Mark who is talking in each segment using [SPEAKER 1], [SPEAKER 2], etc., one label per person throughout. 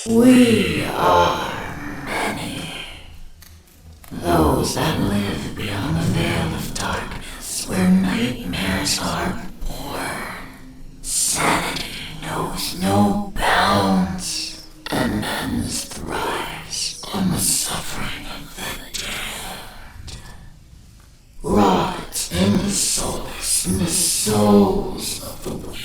[SPEAKER 1] We are many. Those that live beyond the veil of darkness, where nightmares are born. Sanity knows no bounds, and men's thrives on the suffering of the damned. Rot in the solace in the souls of the weak.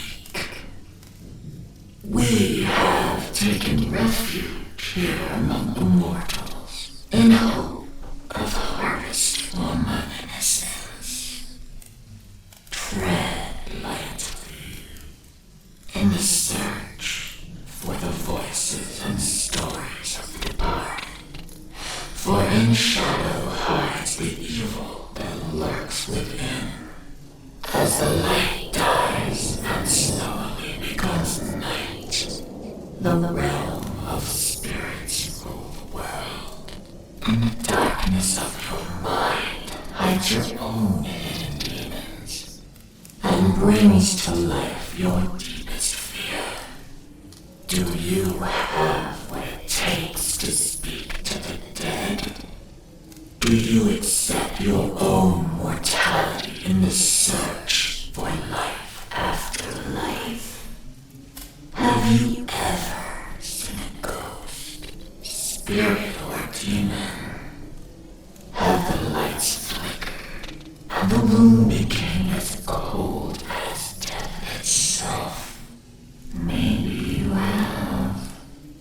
[SPEAKER 1] We have taken refuge here among the mortals, in hope of harvestful innocence. Tread lightly in the search for the voices and stories of the departed, for in shadow hides the evil that lurks within. As the light dies and slowly becomes night, the realm of spirits rule the world. In the darkness of your mind hides your own hidden demons, and brings to life your deepest fear. Do you have what it takes to speak to the dead? Do you accept your own mortality in the search for life after life? Have you ever seen a ghost, spirit, or demon? Have the lights flickered and the room became as cold as death itself? Maybe you have.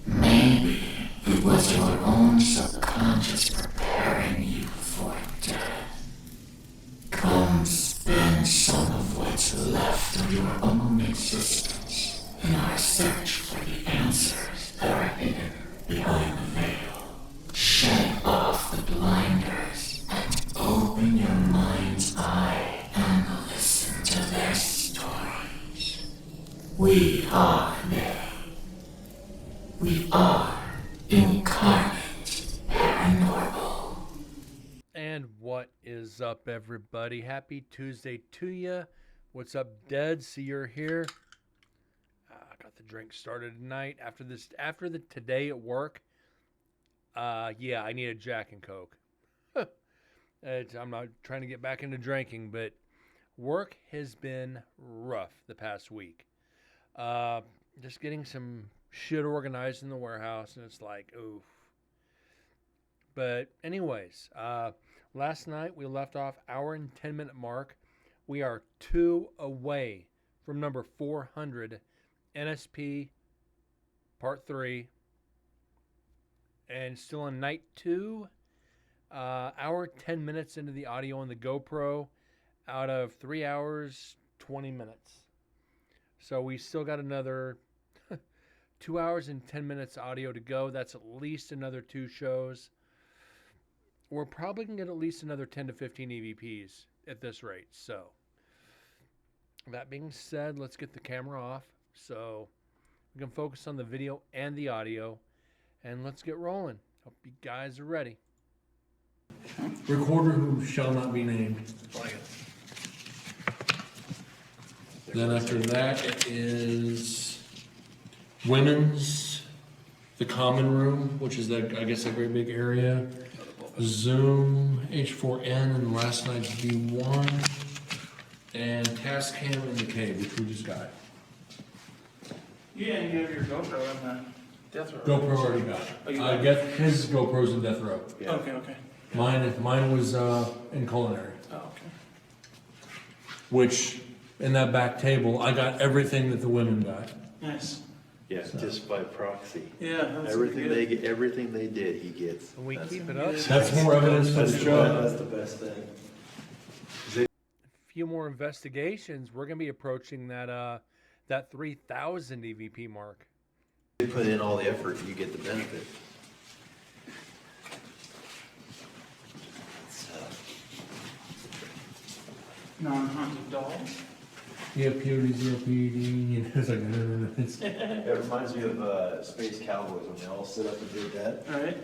[SPEAKER 1] Maybe it was your own subconscious preparing you for death. Come spend some of what's left of your own existence in our search for the answers that are hidden behind the veil. Shed off the blinders and open your mind's eye and listen to their stories. We are they. We are incarnate paranormal.
[SPEAKER 2] And what is up, everybody? Happy Tuesday to you. What's up, Dead? See, you're here. I got the drink started tonight. After the today at work. Yeah, I need a Jack and Coke. I'm not trying to get back into drinking, but work has been rough the past week. Just getting some shit organized in the warehouse, and it's like, oof. But anyways, last night we left off hour and 10-minute mark. We are 2 away from number 400, NSP Part 3, and still on night 2. Hour 10 minutes into the audio on the GoPro, out of 3 hours 20 minutes. So we still got another 2 hours and 10 minutes audio to go. That's at least another 2 shows. We're probably going to get at least another 10 to 15 EVPs at this rate. So, that being said, let's get the camera off so we can focus on the video and the audio. And let's get rolling. Hope you guys are ready.
[SPEAKER 3] Recorder who shall not be named. Then after that it is women's, the common room, which is that, I guess, a great big area. Zoom, H4N, and last night's V1, and Tascam in the K, which we just got.
[SPEAKER 4] Yeah, and you have your GoPro in the death row.
[SPEAKER 3] GoPro already got it. I get his GoPro's in death row.
[SPEAKER 4] Yeah. Okay.
[SPEAKER 3] Mine was in culinary.
[SPEAKER 4] Oh, okay.
[SPEAKER 3] Which, in that back table, I got everything that the women got.
[SPEAKER 4] Nice.
[SPEAKER 5] Yeah, just by proxy.
[SPEAKER 4] Yeah, that's
[SPEAKER 5] Everything
[SPEAKER 4] good.
[SPEAKER 5] they get, everything they did, he gets.
[SPEAKER 2] And we
[SPEAKER 5] That's-
[SPEAKER 2] keep it up.
[SPEAKER 3] That's more evidence for the show.
[SPEAKER 5] That's the best thing.
[SPEAKER 2] A few more investigations. We're going to be approaching that 3,000 EVP mark.
[SPEAKER 5] You put in all the effort, you get the benefit.
[SPEAKER 4] Non-haunted dolls.
[SPEAKER 3] Yeah, POD, ZLPD, it's like, it's,
[SPEAKER 5] It reminds me of Space Cowboys when they all sit up and do that.
[SPEAKER 4] All right.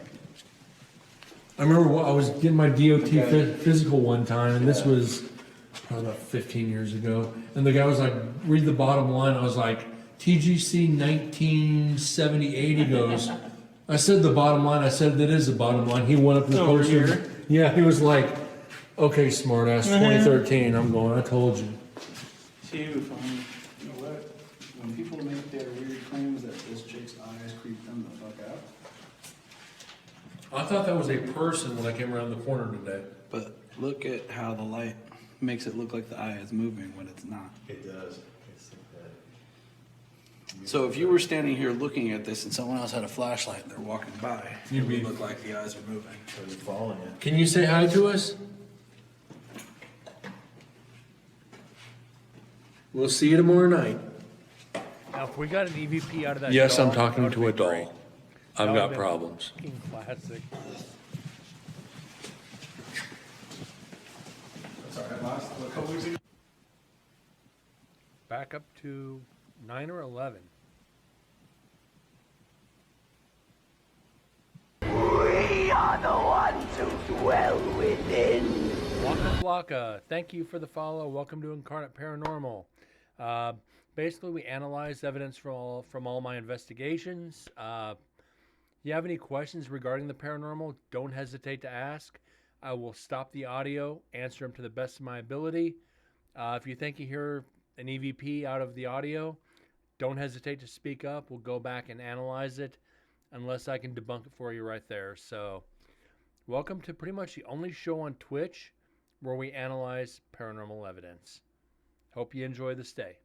[SPEAKER 3] I remember I was getting my DOT
[SPEAKER 5] Okay.
[SPEAKER 3] physical one time, and this
[SPEAKER 5] Yeah.
[SPEAKER 3] was probably about 15 years ago. And the guy was like, read the bottom line. I was like, TGC 1970-80 goes. I said the bottom line. I said that is the bottom line. He went up to the
[SPEAKER 4] Over
[SPEAKER 3] poster.
[SPEAKER 4] here?
[SPEAKER 3] Yeah, he was like, okay, smartass, 2013. I'm going, I told you.
[SPEAKER 4] See you if I'm.
[SPEAKER 6] You know what? When people make their weird claims that this chick's eyes creep them the fuck out.
[SPEAKER 3] I thought that was a person when I came around the corner today.
[SPEAKER 6] But look at how the light makes it look like the eye is moving when it's not.
[SPEAKER 5] It does. It's like that.
[SPEAKER 6] So if you were standing here looking at this and someone else had a flashlight and they're walking by, it
[SPEAKER 3] You'd be-
[SPEAKER 6] would look like the eyes are moving.
[SPEAKER 5] Or it's following you.
[SPEAKER 3] Can you say hi to us? We'll see you tomorrow night.
[SPEAKER 2] Now, if we got an EVP out of that
[SPEAKER 3] Yes,
[SPEAKER 2] doll,
[SPEAKER 3] I'm talking
[SPEAKER 2] that
[SPEAKER 3] to
[SPEAKER 2] would've
[SPEAKER 3] a
[SPEAKER 2] been
[SPEAKER 3] doll.
[SPEAKER 2] great.
[SPEAKER 3] I've
[SPEAKER 2] That
[SPEAKER 3] got
[SPEAKER 2] would've been
[SPEAKER 3] problems.
[SPEAKER 2] fucking classic.
[SPEAKER 6] Sorry, last a couple weeks ago.
[SPEAKER 2] Back up to 9 or 11.
[SPEAKER 1] We are the ones who dwell within.
[SPEAKER 2] Waka Flocka, thank you for the follow. Welcome to Incarnate Paranormal. Basically, we analyze evidence from all my investigations. If you have any questions regarding the paranormal, don't hesitate to ask. I will stop the audio, answer them to the best of my ability. If you think you hear an EVP out of the audio, don't hesitate to speak up. We'll go back and analyze it unless I can debunk it for you right there. So, welcome to pretty much the only show on Twitch where we analyze paranormal evidence. Hope you enjoy the stay.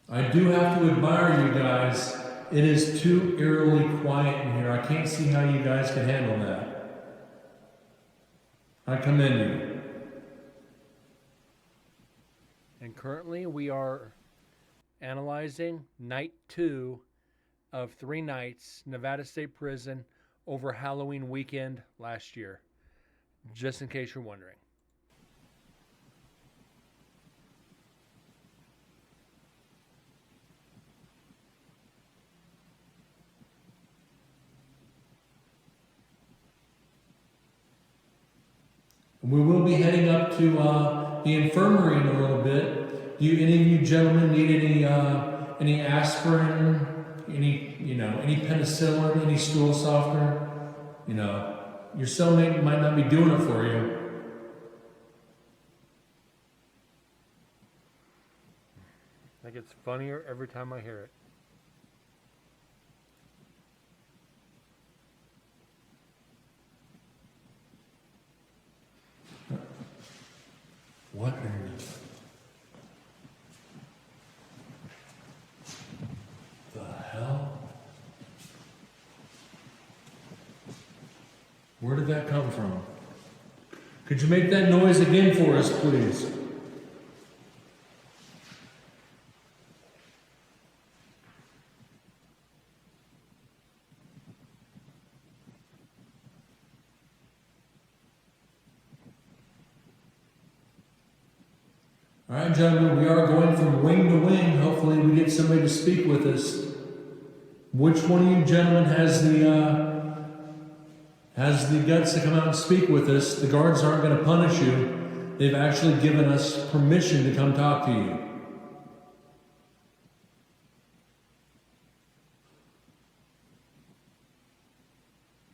[SPEAKER 3] I do have to admire you guys. It is too eerily quiet in here. I can't see how you guys can handle that. I commend you.
[SPEAKER 2] And currently we are analyzing night 2 of 3 nights, Nevada State Prison, over Halloween weekend last year. Just in case you're wondering.
[SPEAKER 3] We will be heading up to the infirmary in a little bit. Do you, any of you gentlemen need any aspirin, any penicillin, any stool softener? Your cellmate might not be doing it for you.
[SPEAKER 2] I think it's funnier every time I hear it.
[SPEAKER 3] What in the hell? Where did that come from? Could you make that noise again for us, please? All right, gentlemen, we are going from wing to wing. Hopefully we get somebody to speak with us. Which one of you gentlemen has the guts to come out and speak with us? The guards aren't going to punish you. They've actually given us permission to come talk to you.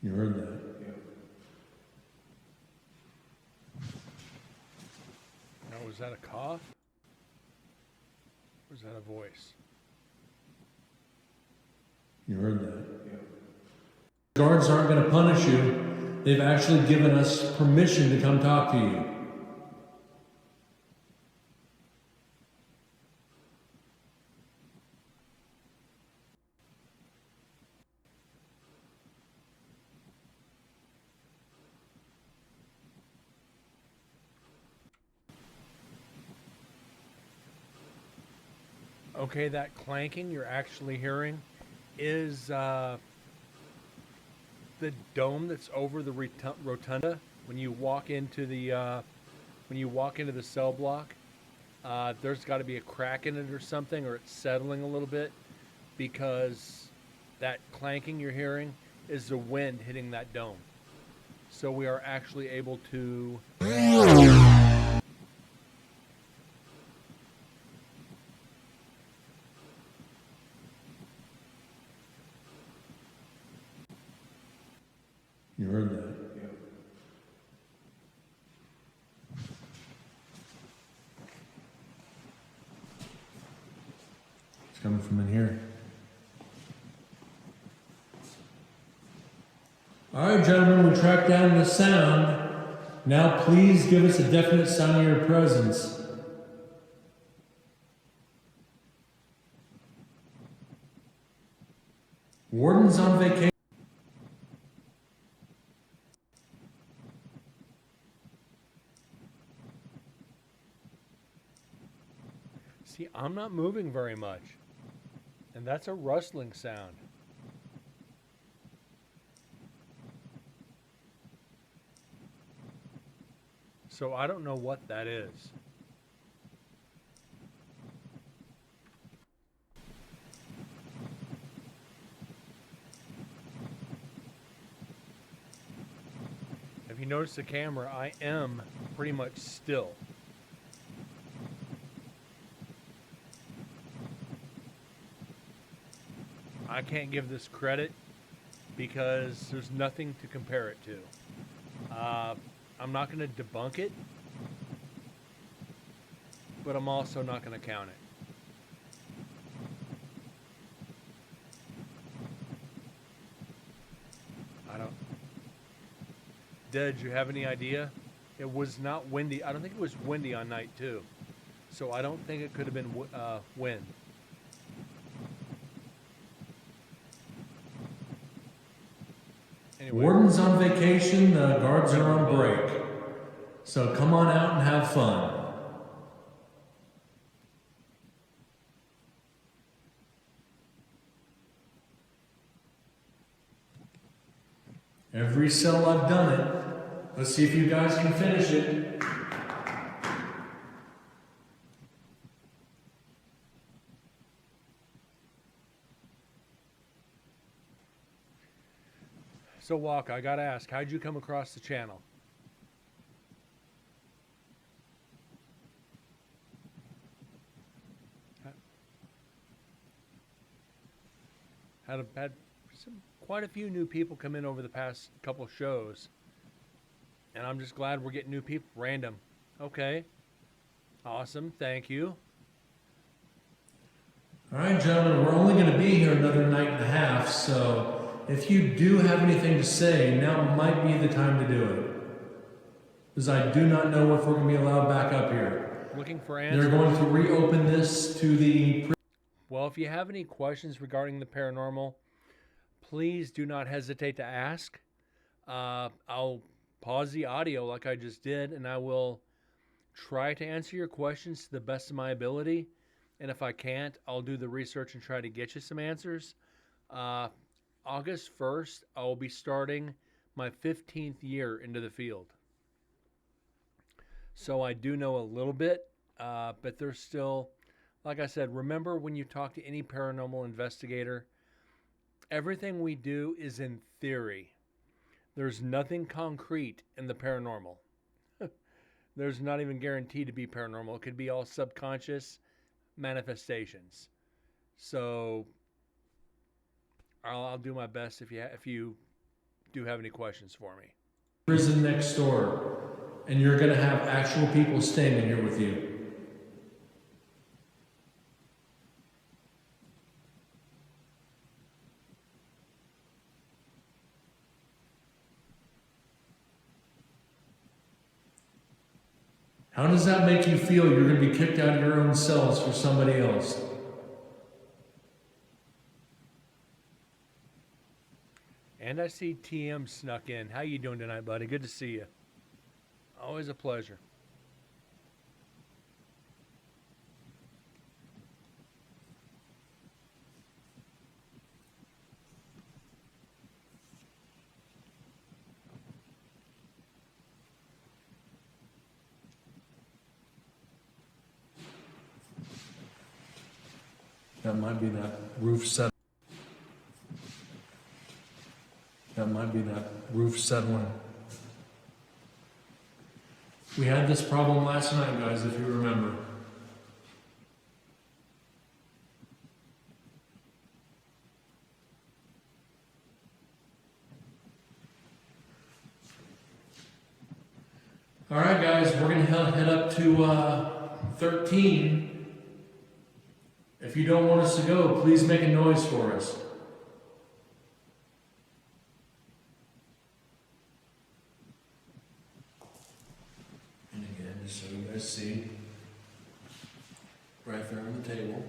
[SPEAKER 3] You heard that.
[SPEAKER 2] Now, was that a cough? Or was that a voice?
[SPEAKER 3] You heard that. Guards aren't going to punish you. They've actually given us permission to come talk to you.
[SPEAKER 2] Okay, that clanking you're actually hearing is the dome that's over the rotunda when you walk into the cell block. There's got to be a crack in it or something, or it's settling a little bit, because that clanking you're hearing is the wind hitting that dome. So we are actually able to
[SPEAKER 3] You heard that. It's coming from in here. All right, gentlemen, we tracked down the sound. Now please give us a definite sign of your presence. Warden's on vacation.
[SPEAKER 2] See, I'm not moving very much. And that's a rustling sound. So I don't know what that is. If you notice the camera, I am pretty much still. I can't give this credit because there's nothing to compare it to. I'm not going to debunk it, but I'm also not going to count it. I don't. Did you have any idea? It was not windy. I don't think it was windy on night 2. So I don't think it could have been wind. Anyway.
[SPEAKER 3] Warden's on vacation, the guards are on break. So come on out and have fun. Every cell I've done it. Let's see if you guys can finish it.
[SPEAKER 2] So, Walk, I gotta ask, how'd you come across the channel? Had quite a few new people come in over the past couple shows, and I'm just glad we're getting new people. Random. Okay. Awesome. Thank you.
[SPEAKER 3] All right, gentlemen, we're only going to be here another night and a half, so if you do have anything to say, now might be the time to do it. Because I do not know if we're going to be allowed back up here.
[SPEAKER 2] Looking for answers.
[SPEAKER 3] They're going to reopen this to the...
[SPEAKER 2] Well, if you have any questions regarding the paranormal, please do not hesitate to ask. I'll pause the audio like I just did, and I will try to answer your questions to the best of my ability. And if I can't, I'll do the research and try to get you some answers. August 1st, I will be starting my 15th year into the field. So I do know a little bit, but there's still, like I said, remember when you talk to any paranormal investigator, everything we do is in theory. There's nothing concrete in the paranormal. There's not even guaranteed to be paranormal. It could be all subconscious manifestations. So I'll do my best if you do have any questions for me.
[SPEAKER 3] Prison next door, and you're going to have actual people staying in here with you. How does that make you feel? You're going to be kicked out of your own cells for somebody else.
[SPEAKER 2] And I see TM snuck in. How you doing tonight, buddy? Good to see you. Always a pleasure.
[SPEAKER 3] That might be that roof set. That might be that roof settling. We had this problem last night, guys, if you remember. All right, guys, we're gonna head up to 13. If you don't want us to go, please make a noise for us. And again, just so you guys see, right there on the table.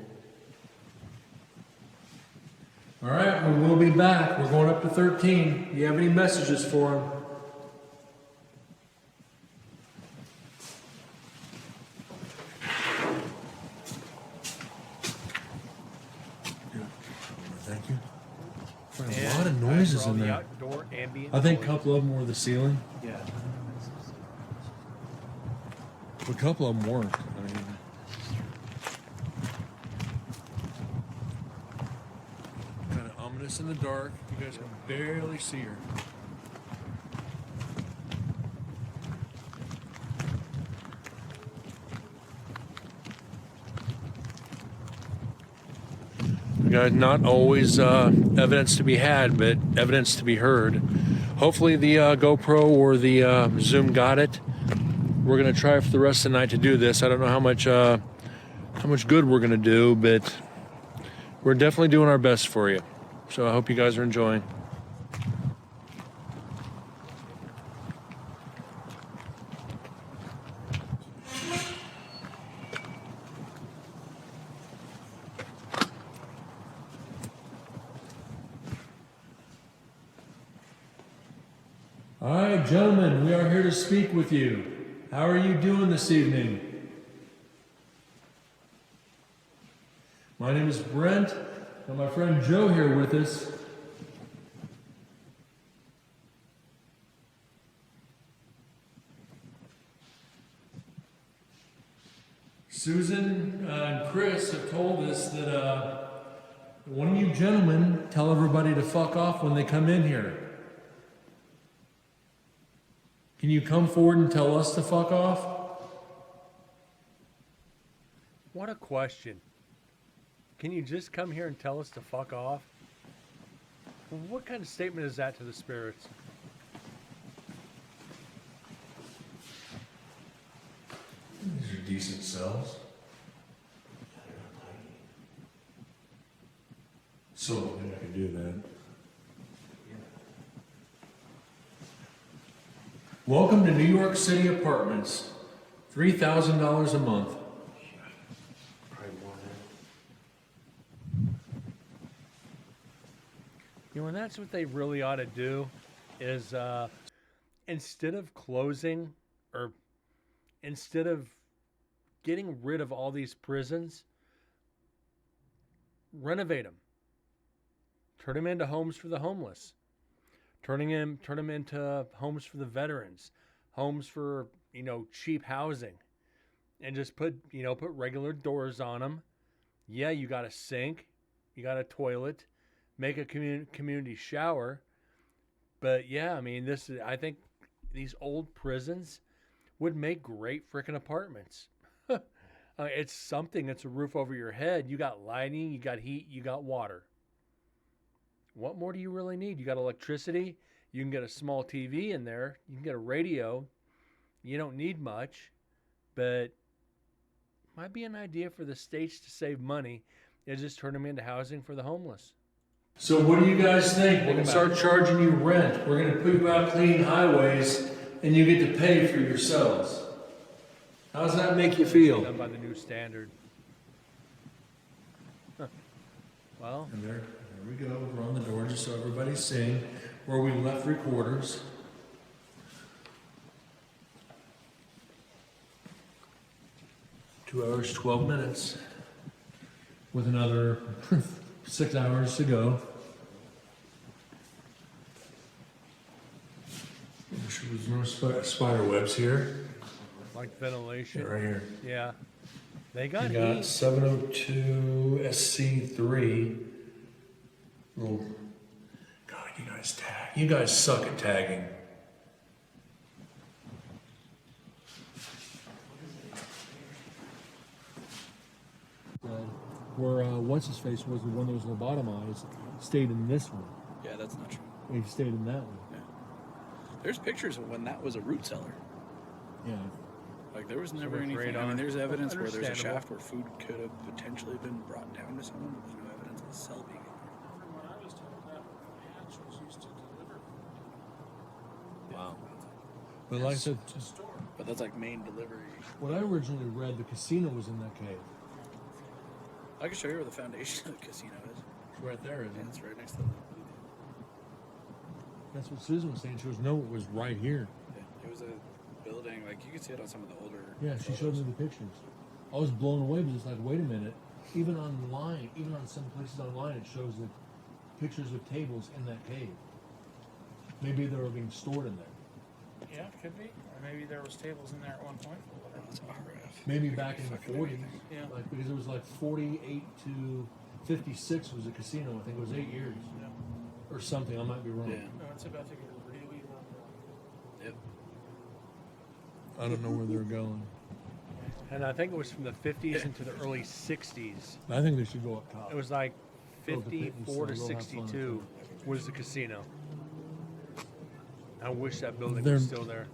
[SPEAKER 3] All right, we will be back. We're going up to 13. Do you have any messages for them? Thank you. A lot of noises in there.
[SPEAKER 2] Outdoor ambient
[SPEAKER 3] I think a
[SPEAKER 2] noise.
[SPEAKER 3] couple of them were the ceiling.
[SPEAKER 6] Yeah.
[SPEAKER 3] A couple of them weren't. I mean, kind of ominous in the dark. You guys can barely see her. Guys, not always evidence to be had, but evidence to be heard. Hopefully the GoPro or the Zoom got it. We're gonna try for the rest of the night to do this. I don't know how much good we're gonna do, but we're definitely doing our best for you. So I hope you guys are enjoying. All right, gentlemen, we are here to speak with you. How are you doing this evening? My name is Brent, and my friend Joe here with us. Susan and Chris have told us that one of you gentlemen tell everybody to fuck off when they come in here. Can you come forward and tell us to fuck off?
[SPEAKER 2] What a question. Can you just come here and tell us to fuck off? What kind of statement is that to the spirits?
[SPEAKER 3] These are decent cells. So I can do that. Welcome to New York City Apartments. $3,000 a month.
[SPEAKER 2] You know, and that's what they really ought to do is instead of closing or instead of getting rid of all these prisons, renovate them. Turn them into homes for the homeless. Turn them into homes for the veterans, homes for, cheap housing, and just put regular doors on them. Yeah, you got a sink, you got a toilet, make a community shower. But yeah, I mean, I think these old prisons would make great freaking apartments. It's something. It's a roof over your head. You got lighting, you got heat, you got water. What more do you really need? You got electricity. You can get a small TV in there. You can get a radio. You don't need much, but might be an idea for the states to save money is just turn them into housing for the homeless.
[SPEAKER 3] So what do you guys think? We're going to start charging you rent. We're going to put you out cleaning highways, and you get to pay for your cells. How does that make you feel?
[SPEAKER 2] Done by the new standard. Huh. Well,
[SPEAKER 3] And there we go. We're on the door just so everybody's seeing where we left recorders. Two hours, 12 minutes. With another 6 hours to go. Make sure there's no spider webs here.
[SPEAKER 2] like ventilation.
[SPEAKER 3] Yeah, right here.
[SPEAKER 2] Yeah. They got
[SPEAKER 3] You got
[SPEAKER 2] heat.
[SPEAKER 3] 702 SC3. Little, God, you guys tag. You guys suck at tagging. Where what's his face was the one that was lobotomized, stayed in this one.
[SPEAKER 6] Yeah, that's not true.
[SPEAKER 3] He stayed in that one.
[SPEAKER 6] There's pictures of when that was a root cellar.
[SPEAKER 3] Yeah.
[SPEAKER 6] Like there was
[SPEAKER 2] So
[SPEAKER 6] never
[SPEAKER 2] with
[SPEAKER 6] anything. I
[SPEAKER 2] radar,
[SPEAKER 6] mean, there's evidence where there's a
[SPEAKER 2] understandable.
[SPEAKER 6] shaft where food could have potentially been brought down to someone, but there's no evidence of the cell being in there.
[SPEAKER 4] From what I was told, that hatch was used to deliver
[SPEAKER 3] Wow. But like I said,
[SPEAKER 4] to store.
[SPEAKER 6] But that's like main delivery.
[SPEAKER 3] when I originally read, the casino was in that cave.
[SPEAKER 6] I can show you where the foundation of the casino is.
[SPEAKER 3] It's right there, isn't
[SPEAKER 6] And
[SPEAKER 3] it?
[SPEAKER 6] it's right next to the.
[SPEAKER 3] That's what Susan was saying. She goes, no, it was right here.
[SPEAKER 6] It was a building, like you can see it on some of the older.
[SPEAKER 3] Yeah, she showed me the pictures. I was blown away, but it's like, wait a minute. Even online, even on some places online, it shows the pictures of tables in that cave. Maybe they were being stored in there.
[SPEAKER 4] Yeah, could be. Or maybe there was tables in there at one point. Or whatever.
[SPEAKER 6] It's RF.
[SPEAKER 3] Maybe back in the
[SPEAKER 6] Fucking
[SPEAKER 3] 40s.
[SPEAKER 6] everything.
[SPEAKER 4] Yeah.
[SPEAKER 3] Like, because it was like 48 to 56 was a casino. I think it was 8 years
[SPEAKER 4] Yeah.
[SPEAKER 3] or something. I might be wrong.
[SPEAKER 6] Yeah.
[SPEAKER 4] No, it's about to get really run down.
[SPEAKER 6] Yep.
[SPEAKER 3] I don't know where they're going.
[SPEAKER 2] And I think it was from the 50s into the early 60s.
[SPEAKER 3] I think they should go up top.
[SPEAKER 2] It was like
[SPEAKER 3] Go to the pit and
[SPEAKER 2] 54 to
[SPEAKER 3] still go have fun.
[SPEAKER 2] 62 was the casino. I wish that building
[SPEAKER 3] They're-
[SPEAKER 2] was still there.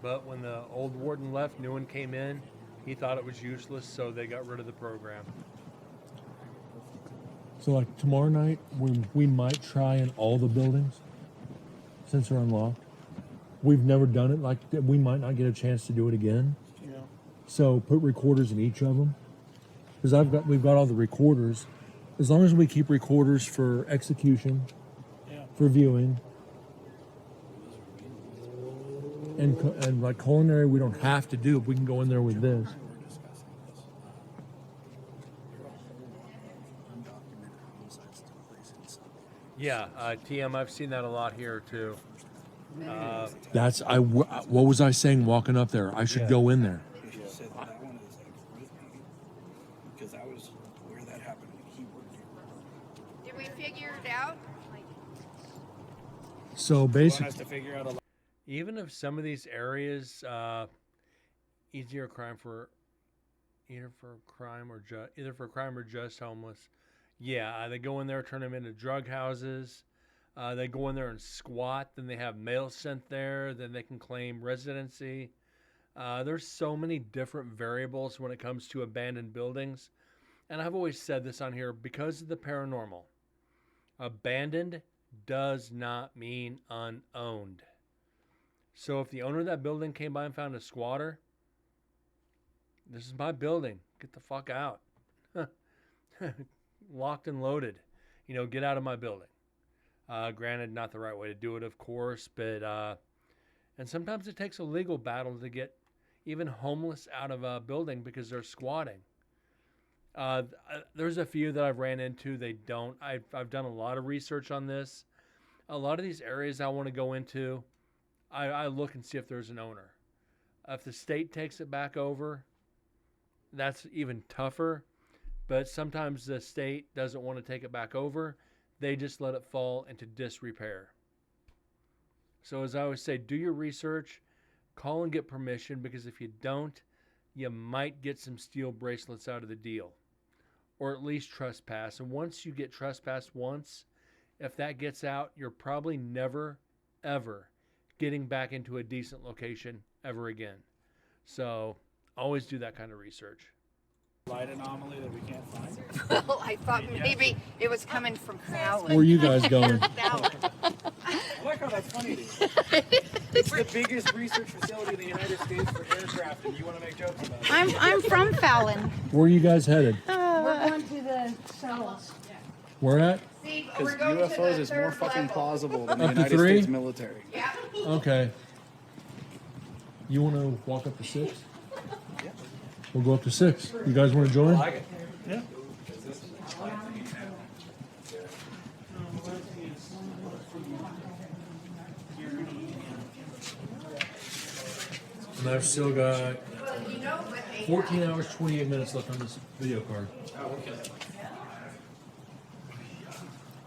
[SPEAKER 2] But when the old warden left, new one came in. He thought it was useless, so they got rid of the program.
[SPEAKER 3] So like tomorrow night, we might try in all the buildings since they're unlocked. We've never done it like that. We might not get a chance to do it again.
[SPEAKER 4] Yeah.
[SPEAKER 3] So put recorders in each of them, because we've got all the recorders. As long as we keep recorders for execution,
[SPEAKER 4] Yeah.
[SPEAKER 3] for viewing, and like culinary, we don't have to do. We can go in there with this.
[SPEAKER 6] We're discussing this. There are a whole lot of undocumented homicides that took place in South.
[SPEAKER 2] Yeah, TM, I've seen that a lot here too.
[SPEAKER 3] That's what was I saying walking up there? I should
[SPEAKER 2] Yeah.
[SPEAKER 3] go in there.
[SPEAKER 6] He said that one is like with me because that was where that happened when he worked here.
[SPEAKER 7] Did we figure it out?
[SPEAKER 3] So
[SPEAKER 6] You want
[SPEAKER 3] basically,
[SPEAKER 6] us to figure out a lot.
[SPEAKER 2] Even if some of these areas, easier crime for either for crime or just homeless. Yeah, they go in there, turn them into drug houses. They go in there and squat. Then they have mail sent there. Then they can claim residency. There's so many different variables when it comes to abandoned buildings. And I've always said this on here because of the paranormal. Abandoned does not mean unowned. So if the owner of that building came by and found a squatter, this is my building. Get the fuck out. Locked and loaded. Get out of my building. Granted, not the right way to do it, of course, but and sometimes it takes a legal battle to get even homeless out of a building because they're squatting. There's a few that I've ran into. They don't. I've done a lot of research on this. A lot of these areas I want to go into, I look and see if there's an owner. If the state takes it back over, that's even tougher. But sometimes the state doesn't want to take it back over. They just let it fall into disrepair. So as I always say, do your research, call and get permission, because if you don't, you might get some steel bracelets out of the deal. Or at least trespass. And once you get trespassed once, if that gets out, you're probably never, ever getting back into a decent location ever again. So always do that kind of research.
[SPEAKER 6] Light anomaly that we can't find.
[SPEAKER 7] Well, I thought maybe it was coming from Fallon.
[SPEAKER 3] where are you guys going?
[SPEAKER 7] Fallon.
[SPEAKER 6] I like how that's funny to you. It's the biggest research facility in the United States for aircraft, and you want to make jokes about it.
[SPEAKER 8] I'm from Fallon.
[SPEAKER 3] Where are you guys headed?
[SPEAKER 8] We're going to the cells.
[SPEAKER 3] Where at?
[SPEAKER 7] See,
[SPEAKER 6] Because
[SPEAKER 7] we're going to
[SPEAKER 6] UFOs
[SPEAKER 7] the
[SPEAKER 6] is more
[SPEAKER 7] third
[SPEAKER 6] fucking
[SPEAKER 7] level.
[SPEAKER 6] plausible than the
[SPEAKER 3] Up to
[SPEAKER 6] United
[SPEAKER 3] 3?
[SPEAKER 6] States military.
[SPEAKER 7] Yeah.
[SPEAKER 3] Okay. You want to walk up to 6?
[SPEAKER 6] Yeah.
[SPEAKER 3] We'll go up to 6. You guys want to join?
[SPEAKER 6] Yeah.
[SPEAKER 3] And I've still got 14 hours, 28 minutes left on this video card.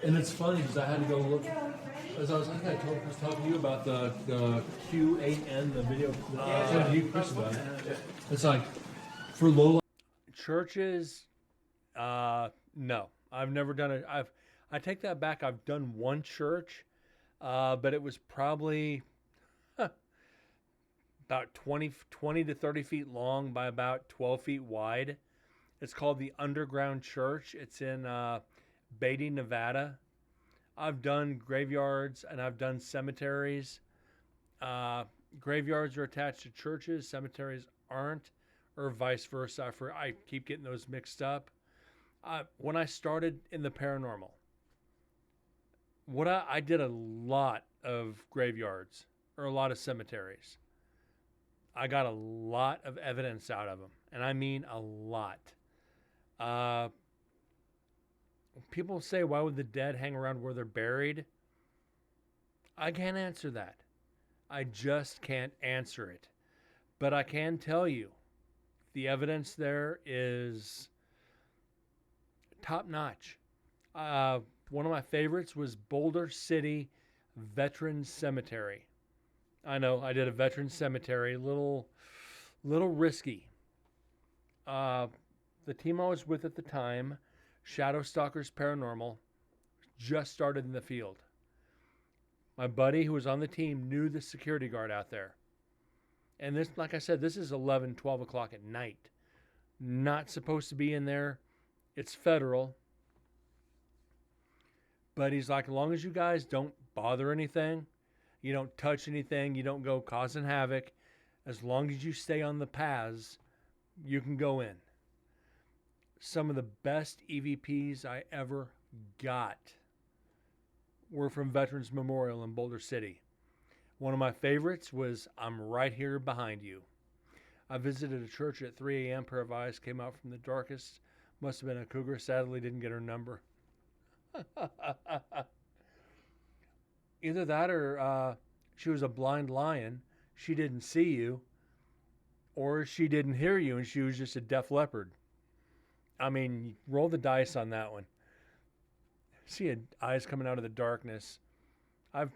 [SPEAKER 3] And it's funny because I had to go look. As I was talking to you about the Q8N, the video. I was talking to you, Chris, about it. It's like for low.
[SPEAKER 2] Churches, no, I've never done it. I take that back. I've done one church, but it was probably about 20 to 30 feet long by about 12 feet wide. It's called the Underground Church. It's in Beatty, Nevada. I've done graveyards and I've done cemeteries. Graveyards are attached to churches, cemeteries aren't, or vice versa. I keep getting those mixed up. When I started in the paranormal, I did a lot of graveyards or a lot of cemeteries. I got a lot of evidence out of them, and I mean a lot. People say, why would the dead hang around where they're buried? I can't answer that. I just can't answer it. But I can tell you, the evidence there is top notch. One of my favorites was Boulder City Veterans Cemetery. I know I did a veterans cemetery, little risky. The team I was with at the time, Shadow Stalkers Paranormal, just started in the field. My buddy who was on the team knew the security guard out there. And this, like I said, this is 11, 12 o'clock at night. Not supposed to be in there. It's federal. But he's like, as long as you guys don't bother anything, you don't touch anything, you don't go causing havoc, as long as you stay on the paths, you can go in. Some of the best EVPs I ever got were from Veterans Memorial in Boulder City. One of my favorites was I'm right here behind you. I visited a church at 3 a.m. Pair of eyes came out from the darkest. Must have been a cougar. Sadly, didn't get her number. Either that or she was a blind lion. She didn't see you. Or she didn't hear you and she was just a deaf leopard. I mean, roll the dice on that one. See eyes coming out of the darkness. I've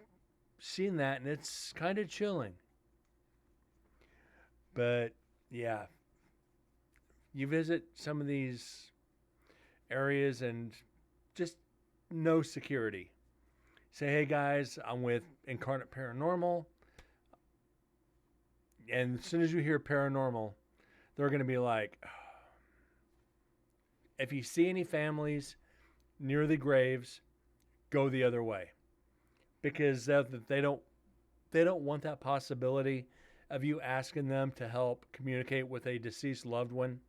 [SPEAKER 2] seen that and it's kind of chilling. But yeah, you visit some of these areas and just no security. Say, hey guys, I'm with Incarnate Paranormal. And as soon as you hear paranormal, they're going to be like, if you see any families near the graves, go the other way. Because they don't want that possibility of you asking them to help communicate with a deceased loved one.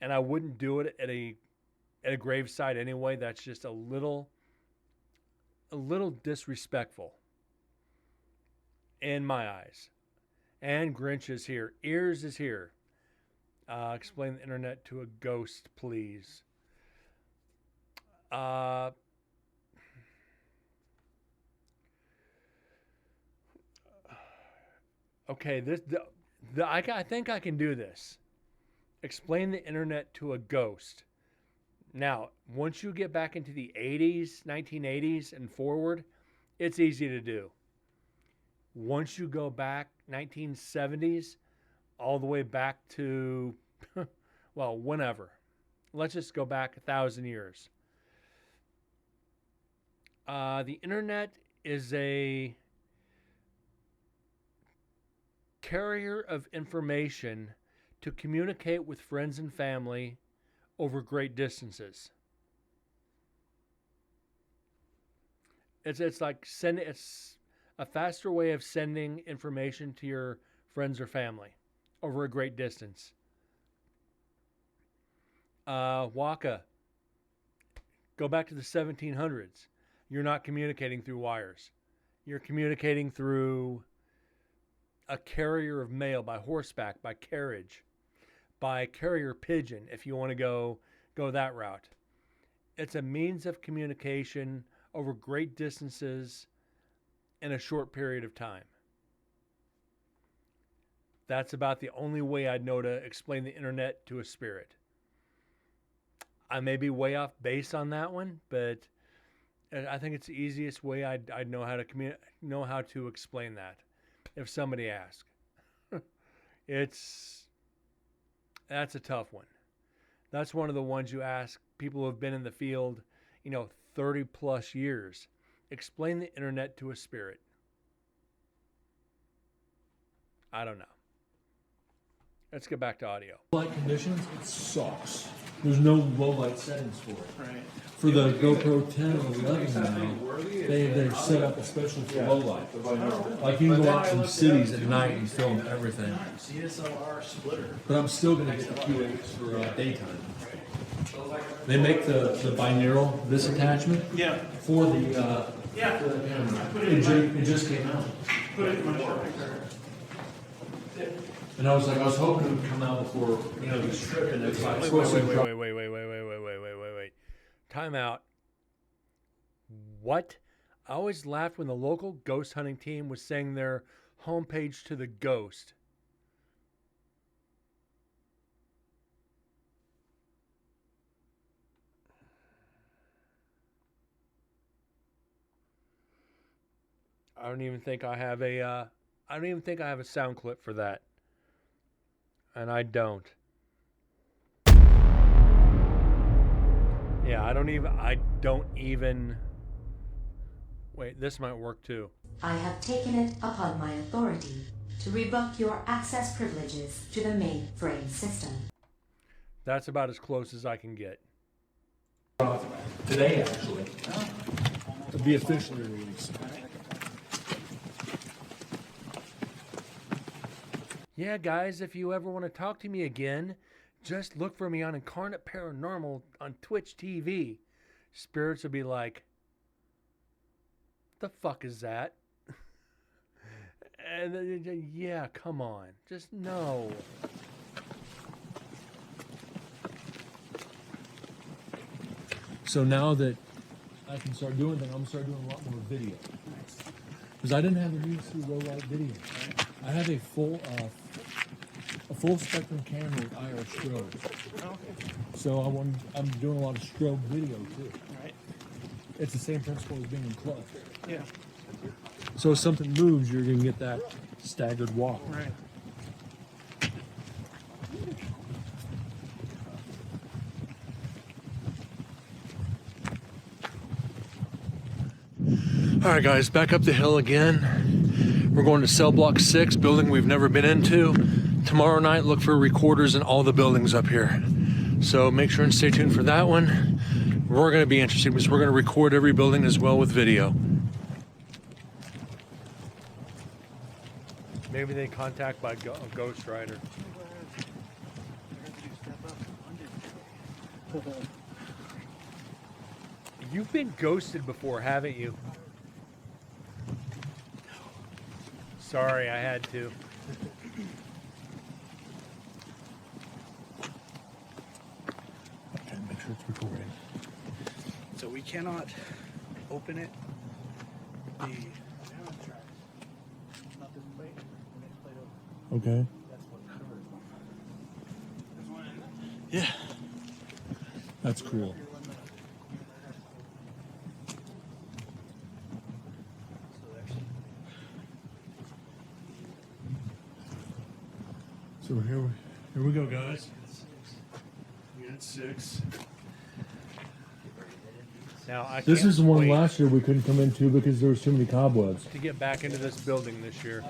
[SPEAKER 2] And I wouldn't do it at a gravesite anyway. That's just a little disrespectful in my eyes. And Grinch is here. Ears is here. Explain the internet to a ghost, please. Okay, I think I can do this. Explain the internet to a ghost. Now, once you get back into the 80s, 1980s and forward, it's easy to do. Once you go back 1970s, all the way back to, well, whenever. Let's just go back 1,000 years. The internet is a carrier of information to communicate with friends and family over great distances. It's a faster way of sending information to your friends or family over a great distance. Waka, go back to the 1700s. You're not communicating through wires. You're communicating through a carrier of mail by horseback, by carriage, by carrier pigeon, if you want to go that route. It's a means of communication over great distances in a short period of time. That's about the only way I'd know to explain the internet to a spirit. I may be way off base on that one, but I think it's the easiest way I'd know how to know how to explain that if somebody asks. That's a tough one. That's one of the ones you ask people who have been in the field, 30 plus years. Explain the internet to a spirit. I don't know. Let's get back to audio.
[SPEAKER 3] Light conditions, it sucks. There's no low light settings for it.
[SPEAKER 4] Right.
[SPEAKER 3] For the GoPro 10 or 11 now, they've set up especially for low light. Like you can go out to some cities at night and film everything.
[SPEAKER 4] CSLR splitter.
[SPEAKER 3] But I'm still going to get the QH for daytime. They make the binaural, this attachment,
[SPEAKER 4] Yeah.
[SPEAKER 3] for the
[SPEAKER 4] Yeah.
[SPEAKER 3] for the camera. It just came out.
[SPEAKER 4] Put it in my shopping cart.
[SPEAKER 3] And I was hoping it would come out before, this trip and it's like,
[SPEAKER 2] Wait. Time out. What? I always laughed when the local ghost hunting team was saying their homepage to the ghost. I don't even think I have a sound clip for that. And I don't. Yeah, I don't even. Wait, this might work too.
[SPEAKER 9] I have taken it upon my authority to revoke your access privileges to the mainframe system.
[SPEAKER 2] That's about as close as I can get.
[SPEAKER 3] today actually, to be officially released.
[SPEAKER 2] Yeah, guys, if you ever want to talk to me again, just look for me on Incarnate Paranormal on Twitch TV. Spirits will be like, the fuck is that? And then, yeah, come on. Just no.
[SPEAKER 3] So now that I can start doing that, I'm gonna start doing a lot more video. Because I didn't have the need to do low light video. I have a full spectrum camera with IR strobe. So I'm doing a lot of strobe video too.
[SPEAKER 4] Right.
[SPEAKER 3] It's the same principle as being in club.
[SPEAKER 4] Yeah.
[SPEAKER 3] So if something moves, you're gonna get that staggered walk.
[SPEAKER 4] Right.
[SPEAKER 2] All right, guys, back up the hill again. We're going to cell block 6, building we've never been into. Tomorrow night, look for recorders in all the buildings up here. So make sure and stay tuned for that one. We're going to be interested because we're going to record every building as well with video. Maybe they contact by Ghost Rider. You've been ghosted before, haven't you? Sorry, I had to.
[SPEAKER 3] Okay, make sure it's recording.
[SPEAKER 4] So we cannot open it. Not this plate. The next plate over.
[SPEAKER 3] Okay.
[SPEAKER 4] That's what covers my car. There's one in there.
[SPEAKER 3] Yeah. That's cool. So here we go, guys. We got 6.
[SPEAKER 2] Now I
[SPEAKER 3] This
[SPEAKER 2] can't
[SPEAKER 3] is the one
[SPEAKER 2] wait
[SPEAKER 3] last year we couldn't come into because there was too many cobwebs.
[SPEAKER 2] to get back into this building this year.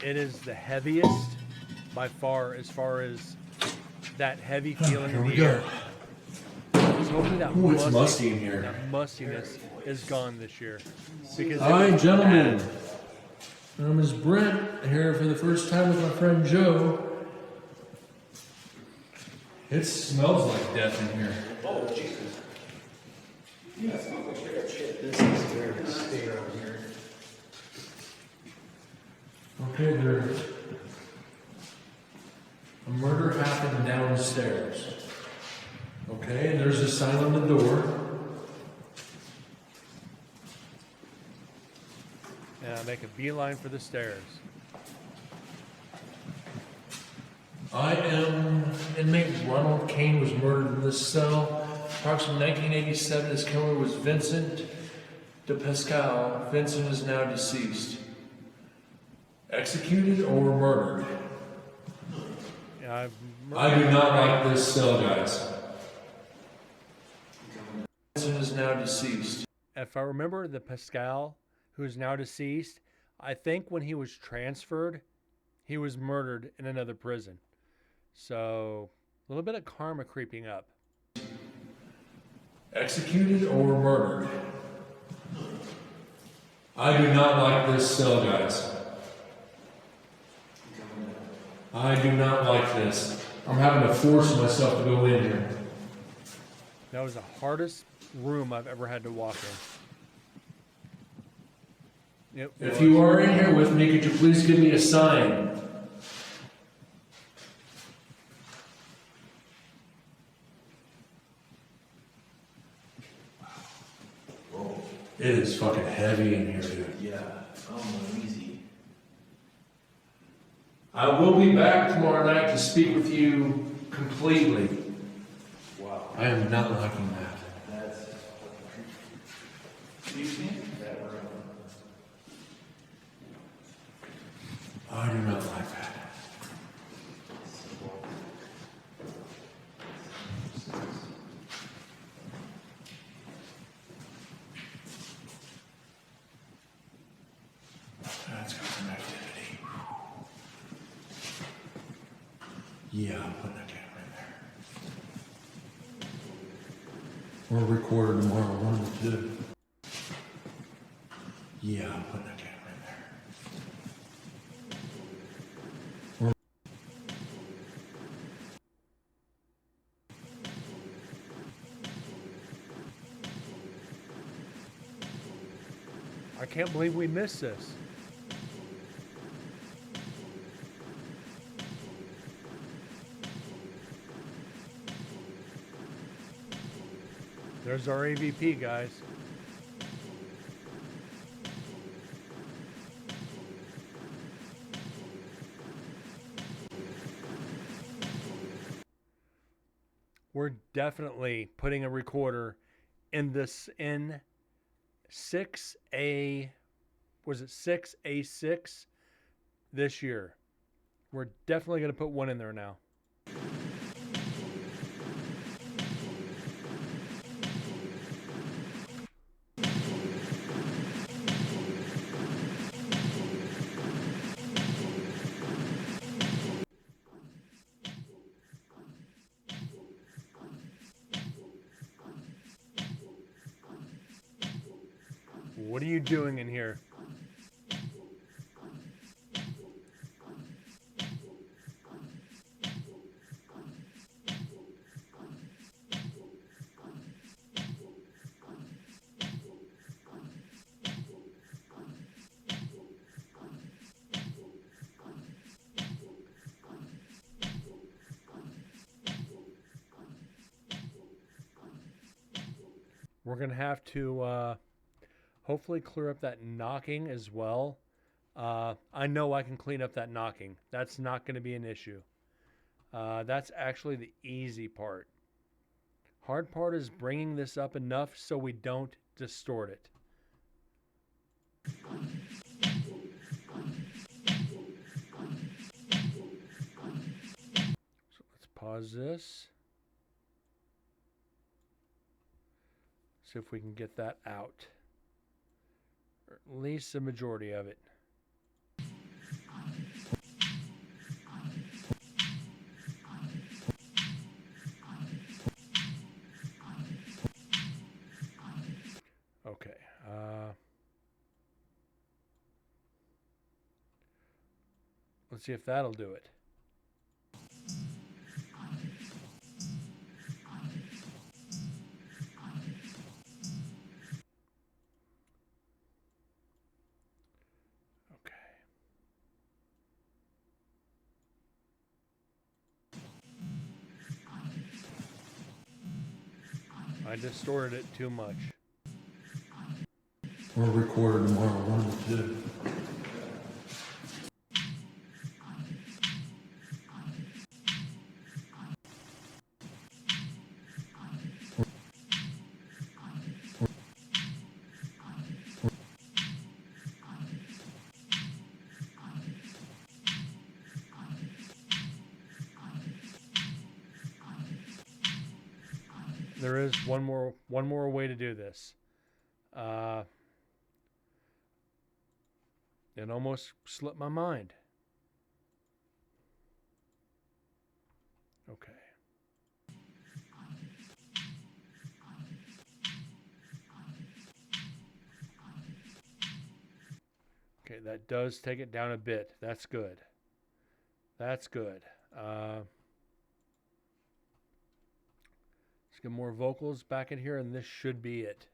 [SPEAKER 2] It is the heaviest by far as that heavy feeling in the air. So hopefully that
[SPEAKER 3] Ooh, it's musty in here.
[SPEAKER 2] That mustiness is gone this year. Because
[SPEAKER 3] All right, gentlemen. My name is Brent, here for the first time with my friend Joe. It smells like death in here.
[SPEAKER 6] Oh, Jesus. Yeah, it smells like straight up shit. This is where to stay over here.
[SPEAKER 3] Okay, there. A murder happened downstairs. Okay, and there's a sign on the door.
[SPEAKER 2] and make a beeline for the stairs.
[SPEAKER 3] I am inmate Ronald Kane was murdered in this cell. Approximately 1987, his killer was Vincent de Pascal. Vincent is now deceased. Executed or murdered?
[SPEAKER 2] Yeah,
[SPEAKER 3] I do not like this cell, guys. Vincent is now deceased.
[SPEAKER 2] if I remember, the Pascal, who is now deceased, I think when he was transferred, he was murdered in another prison. So a little bit of karma creeping up.
[SPEAKER 3] Executed or murdered? I do not like this cell, guys. I do not like this. I'm having to force myself to go in here.
[SPEAKER 2] That was the hardest room I've ever had to walk in.
[SPEAKER 3] If you are in here with me, could you please give me a sign? It is fucking heavy in here, dude.
[SPEAKER 5] Yeah. Oh, easy.
[SPEAKER 3] I will be back tomorrow night to speak with you completely.
[SPEAKER 5] Wow.
[SPEAKER 3] I am not liking that.
[SPEAKER 5] That's.
[SPEAKER 4] You see?
[SPEAKER 5] That room.
[SPEAKER 3] I do not like that. That's got some activity. Yeah, I'm putting a camera in there. Or a recorder tomorrow, one of the two. Yeah, I'm putting a camera in there.
[SPEAKER 2] I can't believe we missed this. There's our AVP, guys. We're definitely putting a recorder in this in 6A, was it 6A6 this year? We're definitely going to put one in there now. What are you doing in here? We're going to have to hopefully clear up that knocking as well. I know I can clean up that knocking. That's not going to be an issue. That's actually the easy part. Hard part is bringing this up enough so we don't distort it. So let's pause this. See if we can get that out. Or at least the majority of it. Okay. Let's see if that'll do it. Okay. I distorted it too much.
[SPEAKER 3] Or a recorder tomorrow, one of the two.
[SPEAKER 2] There is one more way to do this. It almost slipped my mind. that does take it down a bit. That's good. That's good. Let's get more vocals back in here, and this should be it.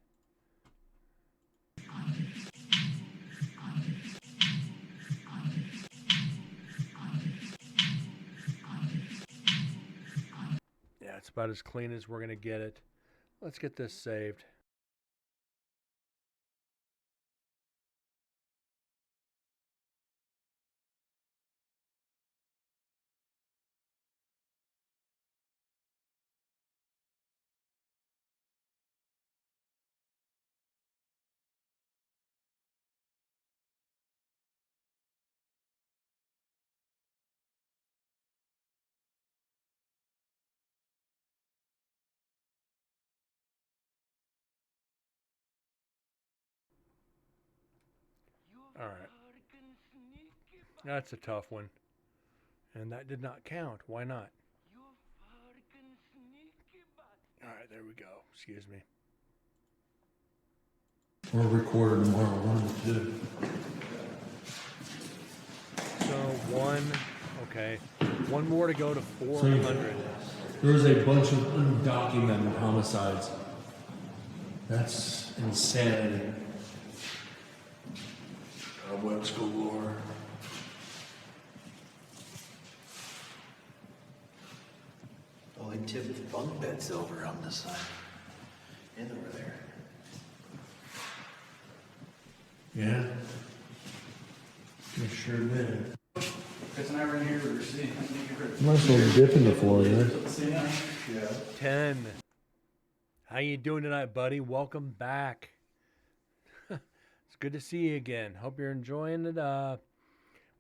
[SPEAKER 2] Yeah, it's about as clean as we're going to get it. Let's get this saved. All right. That's a tough one. And that did not count. Why not? All right, there we go. Excuse me.
[SPEAKER 3] Or recorder tomorrow, one of the two.
[SPEAKER 2] So okay. One more to go to 400.
[SPEAKER 3] There's a bunch of undocumented homicides. That's insanity. Web school lore.
[SPEAKER 5] Oh, they tipped bunk beds over on this side. And over there.
[SPEAKER 3] Yeah. They sure did.
[SPEAKER 4] Chris and I were in here, we were seeing.
[SPEAKER 3] Might as well dip in the floor there.
[SPEAKER 5] Yeah.
[SPEAKER 2] 10. How you doing tonight, buddy? Welcome back. It's good to see you again. Hope you're enjoying it.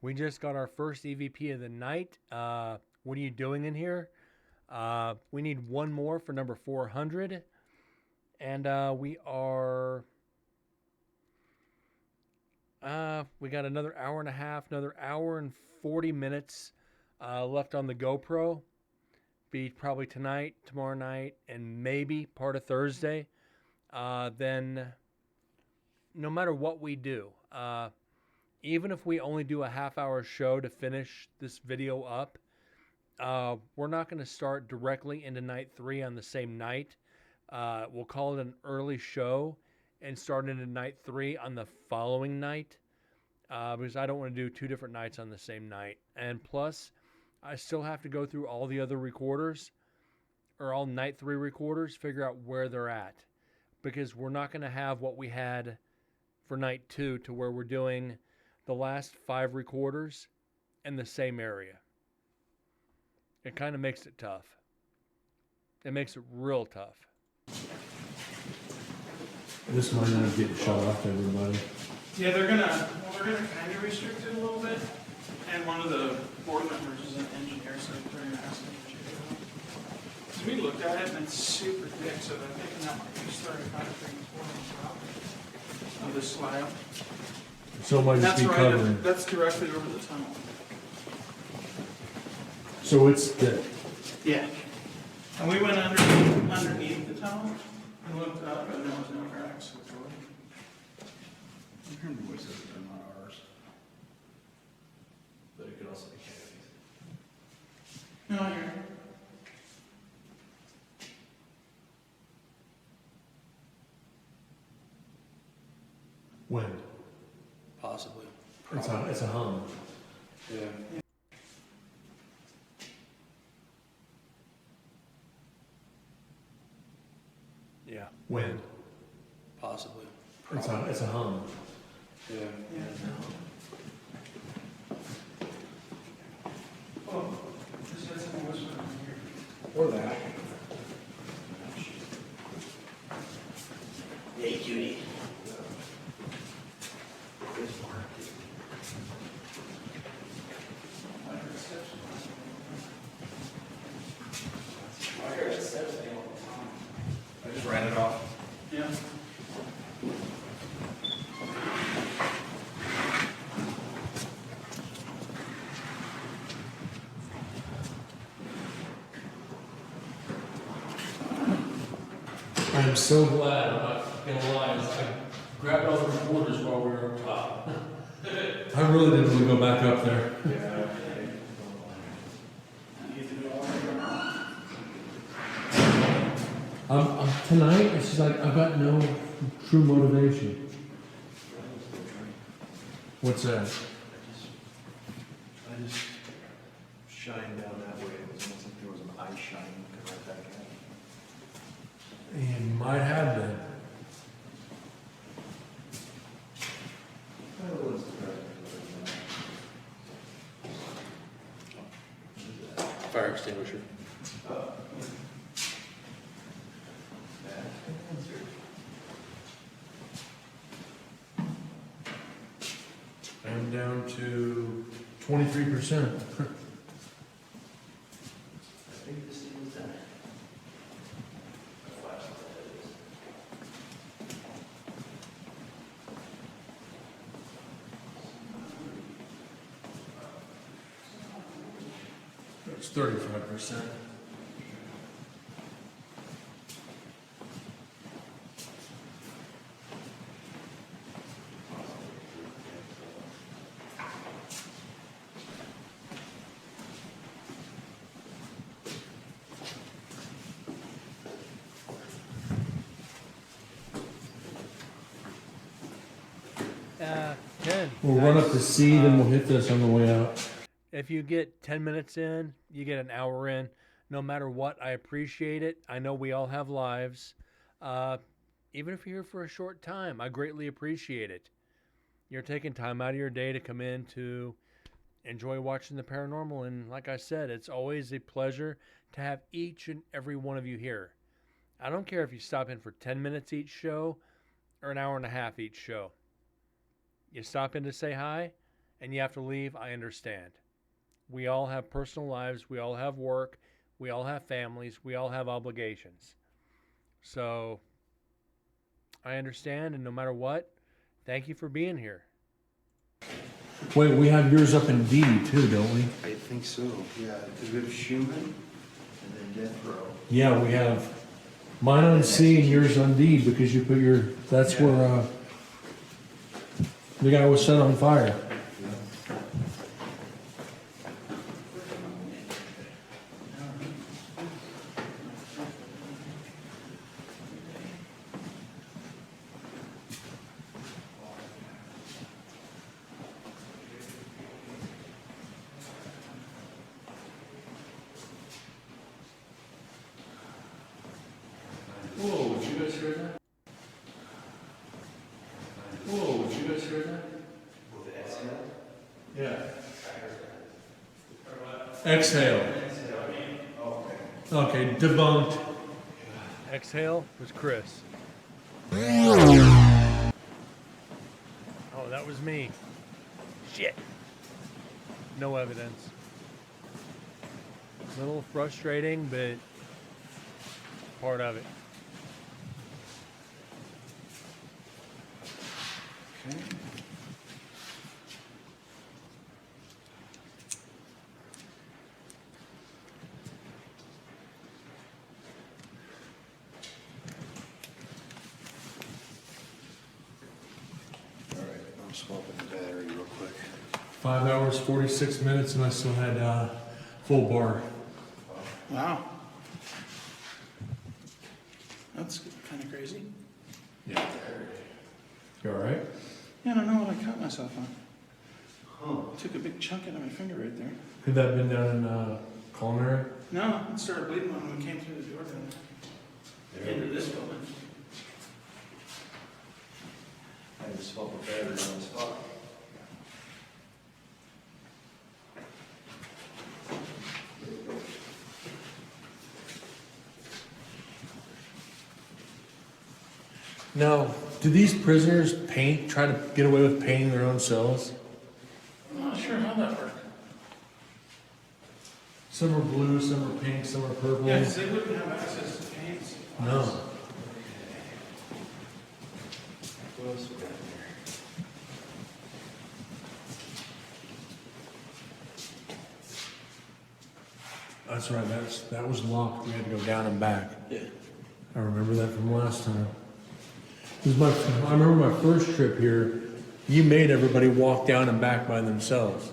[SPEAKER 2] We just got our first EVP of the night. What are you doing in here? We need one more for number 400. And we got another hour and a half, another hour and 40 minutes left on the GoPro. Be probably tonight, tomorrow night, and maybe part of Thursday. Then no matter what we do, even if we only do a half-hour show to finish this video up, we're not going to start directly into night 3 on the same night. We'll call it an early show and start into night 3 on the following night, because I don't want to do 2 different nights on the same night. And plus, I still have to go through all the other recorders, or all night 3 recorders, figure out where they're at, because we're not going to have what we had for night 2, to where we're doing the last 5 recorders in the same area. It kind of makes it tough. It makes it real tough.
[SPEAKER 3] This might not get shut off to everybody.
[SPEAKER 4] Yeah, they're gonna kind of restrict it a little bit. And one of the board members is an engineer, so they're gonna ask him to check it out. So we looked at it, and it's super thick, so they're thinking that might be starting concrete of this slab.
[SPEAKER 3] So it might just
[SPEAKER 4] That's
[SPEAKER 3] be
[SPEAKER 4] right,
[SPEAKER 3] covering.
[SPEAKER 4] that's directly over the tunnel.
[SPEAKER 3] So it's thick.
[SPEAKER 4] Yeah. And we went underneath the tunnel and looked up, and there was no cracks whatsoever.
[SPEAKER 5] You heard voices that are not ours. But it could also be Kennedy's.
[SPEAKER 4] No, you're.
[SPEAKER 3] Wind.
[SPEAKER 5] Possibly.
[SPEAKER 3] It's a hum.
[SPEAKER 5] Yeah.
[SPEAKER 2] Yeah.
[SPEAKER 3] Wind.
[SPEAKER 5] Possibly.
[SPEAKER 3] It's a hum.
[SPEAKER 5] Yeah.
[SPEAKER 4] Oh, this has some whisper in here.
[SPEAKER 5] Or that. Hey, cutie. I just ran it off.
[SPEAKER 4] Yeah.
[SPEAKER 3] I'm so glad, I'm not gonna lie, I grabbed all the recorders while we were up top. I really didn't want to go back up there. Tonight, it's just like, I've got no true motivation. What's that?
[SPEAKER 5] I just shined down that way. It was almost like there was an eye shine looking right back at me.
[SPEAKER 3] You might have been. Fire extinguisher. I'm down to 23%.
[SPEAKER 5] I think this thing was done.
[SPEAKER 3] It's 35%.
[SPEAKER 2] Ken.
[SPEAKER 3] We'll run up to C, then we'll hit this on the way out.
[SPEAKER 2] If you get 10 minutes in, you get an hour in. No matter what, I appreciate it. I know we all have lives. Even if you're here for a short time, I greatly appreciate it. You're taking time out of your day to come in to enjoy watching the paranormal. And like I said, it's always a pleasure to have each and every one of you here. I don't care if you stop in for 10 minutes each show or an hour and a half each show. You stop in to say hi and you have to leave, I understand. We all have personal lives. We all have work. We all have families. We all have obligations. So I understand, and no matter what, thank you for being here.
[SPEAKER 3] Wait, we have yours up in D too, don't we?
[SPEAKER 5] I think so. Yeah, because we have Schumann and then Death Row.
[SPEAKER 3] Yeah, we have mine on C and yours on D because you put your, that's where the guy was set on fire. Whoa, did you guys hear that? Whoa, did you guys hear that?
[SPEAKER 5] With the exhale?
[SPEAKER 3] Yeah. Exhale. Okay, debunked.
[SPEAKER 2] Exhale was Chris. Oh, that was me. Shit. No evidence. A little frustrating, but part of it.
[SPEAKER 5] Okay. All right, I'm swapping the battery real quick.
[SPEAKER 3] 5 hours, 46 minutes, and I still had full bar.
[SPEAKER 4] Wow. That's kind of crazy.
[SPEAKER 3] Yeah. You all right?
[SPEAKER 4] Yeah, I don't know what I cut myself on.
[SPEAKER 5] Huh.
[SPEAKER 4] Took a big chunk out of my finger right there.
[SPEAKER 3] Could that have been down in culinary?
[SPEAKER 4] No, it started bleeding when we came through the door into this building.
[SPEAKER 5] I just swap a battery on the spot.
[SPEAKER 3] Now, do these prisoners try to get away with painting their own cells?
[SPEAKER 4] I'm not sure how that worked.
[SPEAKER 3] Some are blue, some are pink, some are purple.
[SPEAKER 4] Yeah, 'cause they wouldn't have access to paints.
[SPEAKER 3] No.
[SPEAKER 5] What else we got here?
[SPEAKER 3] That's right, that was locked. We had to go down and back.
[SPEAKER 4] Yeah.
[SPEAKER 3] I remember that from last time. I remember my first trip here, You made everybody walk down and back by themselves.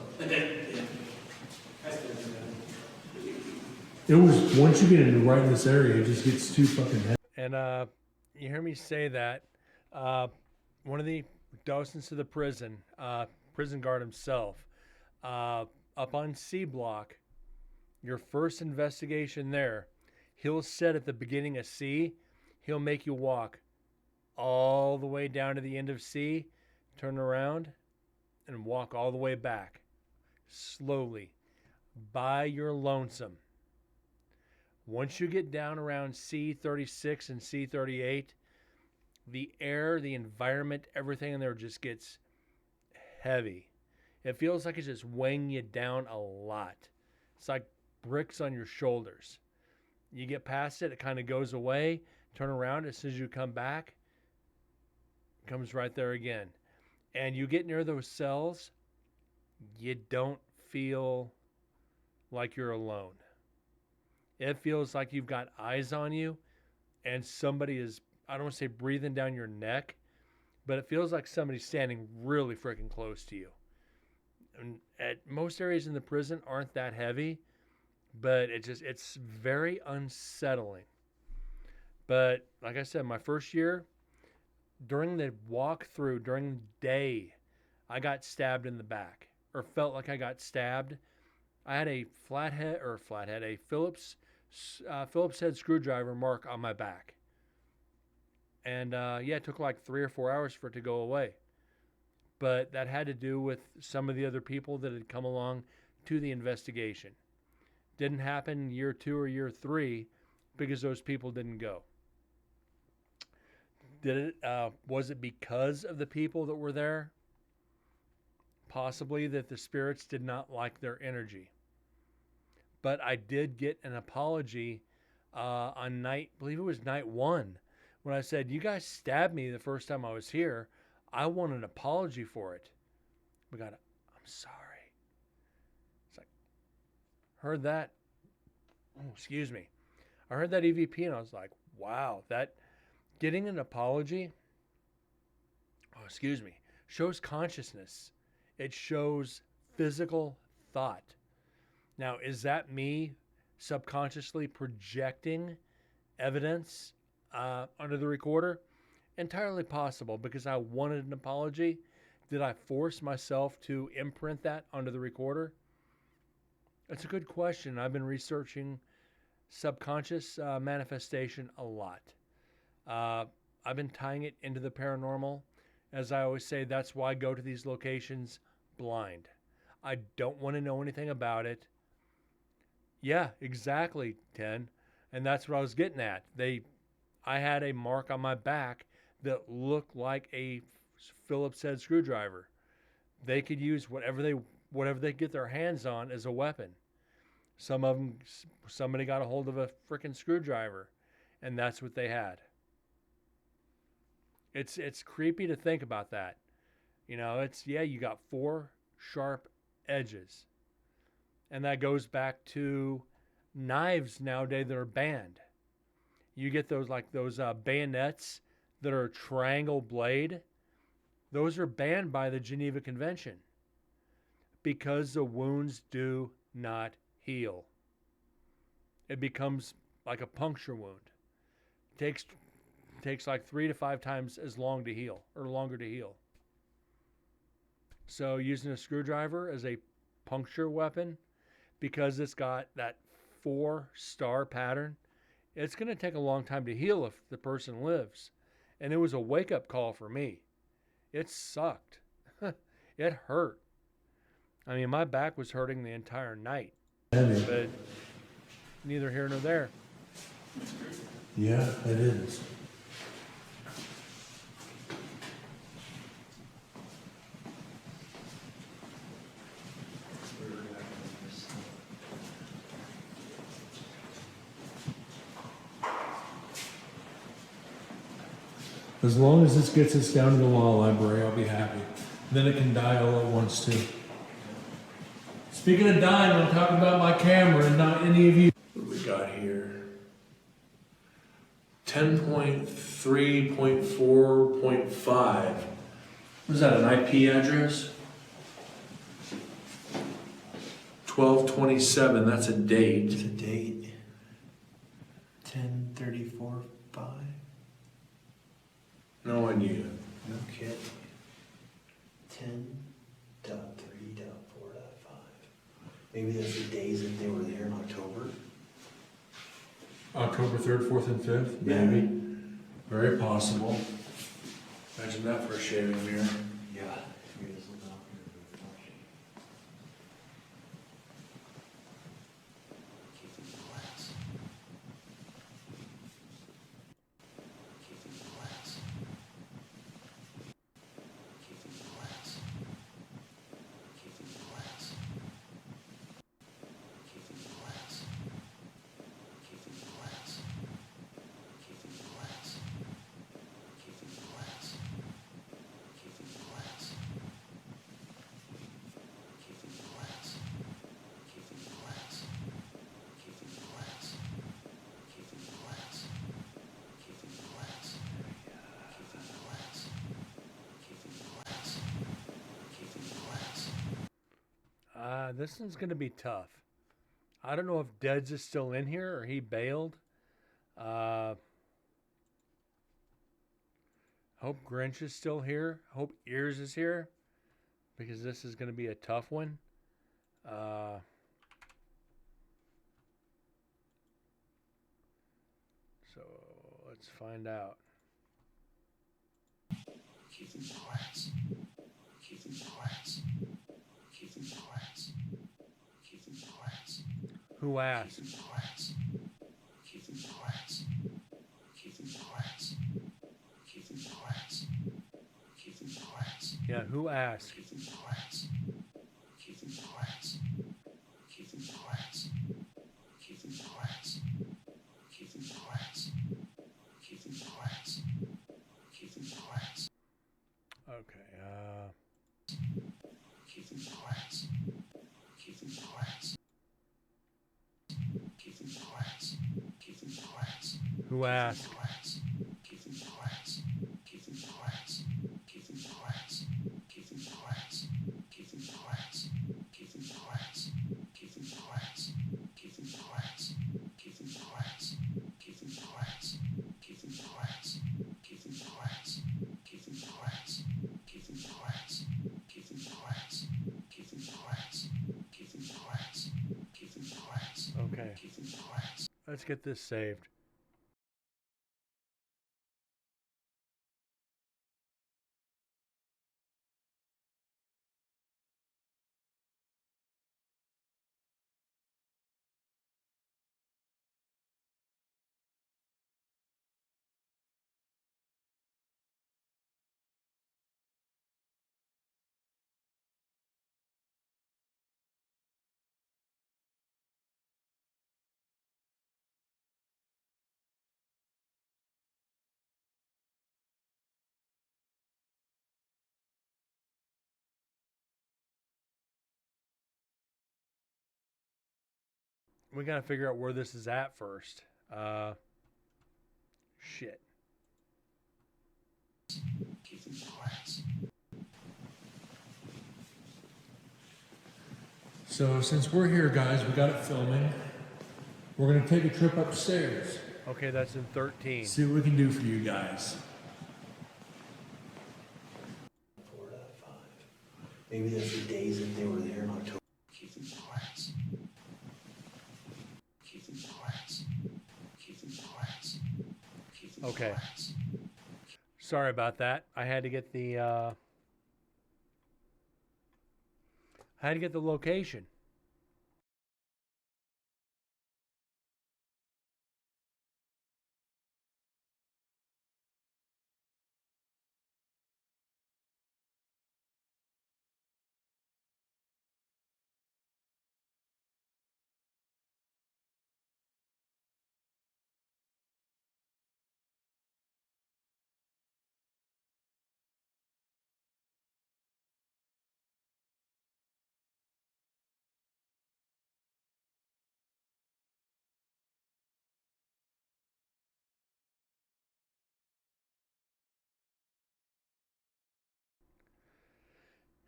[SPEAKER 3] It was, once you get into right in this area, it just gets too fucking heavy.
[SPEAKER 2] And you hear me say that. One of the docents of the prison, prison guard himself, up on C block, your first investigation there, he'll set at the beginning of C, he'll make you walk all the way down to the end of C, turn around, and walk all the way back, slowly, by your lonesome. Once you get down around C36 and C38, the air, the environment, everything in there just gets heavy. It feels like it's just weighing you down a lot. It's like bricks on your shoulders. You get past it, it kind of goes away, turn around, as soon as you come back, it comes right there again. And you get near those cells, you don't feel like you're alone. It feels like you've got eyes on you and somebody is, I don't want to say breathing down your neck, but it feels like somebody's standing really freaking close to you. And at most areas in the prison aren't that heavy, but it's very unsettling. But like I said, my first year, during the walkthrough, during the day, I got stabbed in the back, or felt like I got stabbed. I had a a Phillips head screwdriver mark on my back. And it took like 3 or 4 hours for it to go away. But that had to do with some of the other people that had come along to the investigation. Didn't happen year 2 or year 3 because those people didn't go. Was it because of the people that were there? Possibly that the spirits did not like their energy. But I did get an apology on I believe it was night 1, when I said, you guys stabbed me the first time I was here. I want an apology for it. I'm sorry. It's like, heard that. Oh, excuse me. I heard that EVP and I was like, wow, that getting an apology, shows consciousness. It shows physical thought. Now, is that me subconsciously projecting evidence under the recorder? Entirely possible, because I wanted an apology. Did I force myself to imprint that onto the recorder? That's a good question. I've been researching subconscious manifestation a lot. I've been tying it into the paranormal. As I always say, that's why I go to these locations blind. I don't want to know anything about it. Yeah, exactly, 10. And that's what I was getting at. I had a mark on my back that looked like a Phillips head screwdriver. They could use whatever they get their hands on as a weapon. Some of them, somebody got a hold of a freaking screwdriver, and that's what they had. It's creepy to think about that. You know, you got 4 sharp edges. And that goes back to knives nowadays that are banned. You get those bayonets that are a triangle blade. Those are banned by the Geneva Convention because the wounds do not heal. It becomes like a puncture wound. It takes like 3 to 5 times as long to heal, or longer to heal. So using a screwdriver as a puncture weapon, because it's got that 4-star pattern, it's going to take a long time to heal if the person lives. And it was a wake-up call for me. It sucked. It hurt. I mean, my back was hurting the entire night. But neither here nor there.
[SPEAKER 3] Yeah, it is. As long as this gets us down to the law library, I'll be happy. Then it can die all at once, too. Speaking of dying, I'm talking about my camera and not any of you. What we got here? 10.3.4.5. Was that an IP address? 12/27, that's a
[SPEAKER 5] It's
[SPEAKER 3] date.
[SPEAKER 5] a date. 10/34/5.
[SPEAKER 3] No idea.
[SPEAKER 5] No kidding. 10.3.4.5. Maybe that's the days that they were there in October.
[SPEAKER 3] October 3rd, 4th, and 5th,
[SPEAKER 5] Yeah.
[SPEAKER 3] maybe. Very possible. Imagine that for a shaving mirror.
[SPEAKER 5] Yeah.
[SPEAKER 2] This one's gonna be tough. I don't know if Deads is still in here or he bailed. Hope Grinch is still here. Hope Ears is here, because this is gonna be a tough one. So let's find out. Who asked? Yeah, who asked? Okay, who asked? Okay. Let's get this saved. We gotta figure out where this is at first. Shit.
[SPEAKER 3] So since we're here, guys, we got it filming. We're gonna take a trip upstairs.
[SPEAKER 2] Okay, that's in 13.
[SPEAKER 3] See what we can do for you guys.
[SPEAKER 5] 4.5. Maybe that's the days that they were there in October.
[SPEAKER 2] Okay. Sorry about that. I had to get the location.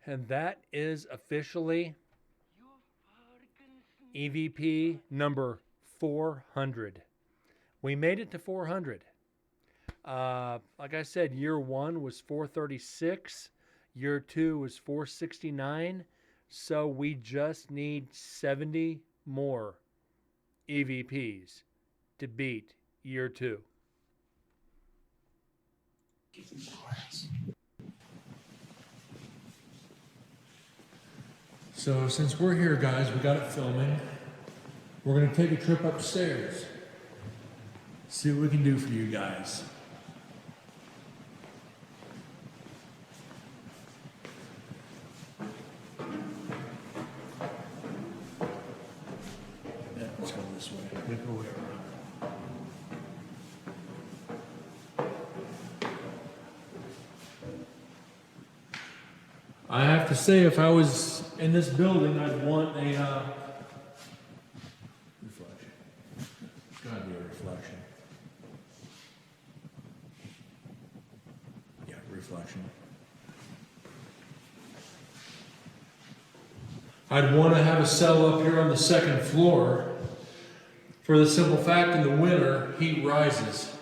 [SPEAKER 2] And that is officially EVP number 400. We made it to 400. Like I said, year 1 was 436. Year 2 was 469. So we just need 70 more EVPs to beat year 2.
[SPEAKER 3] So since we're here, guys, we got it filming. We're gonna take a trip upstairs. See what we can do for you guys. Yeah, let's go this way. We go way around. I have to say, if I was in this building, I'd want a reflection. It's gotta be a reflection. Yeah, reflection. I'd want to have a cell up here on the second floor for the simple fact in the winter, heat rises.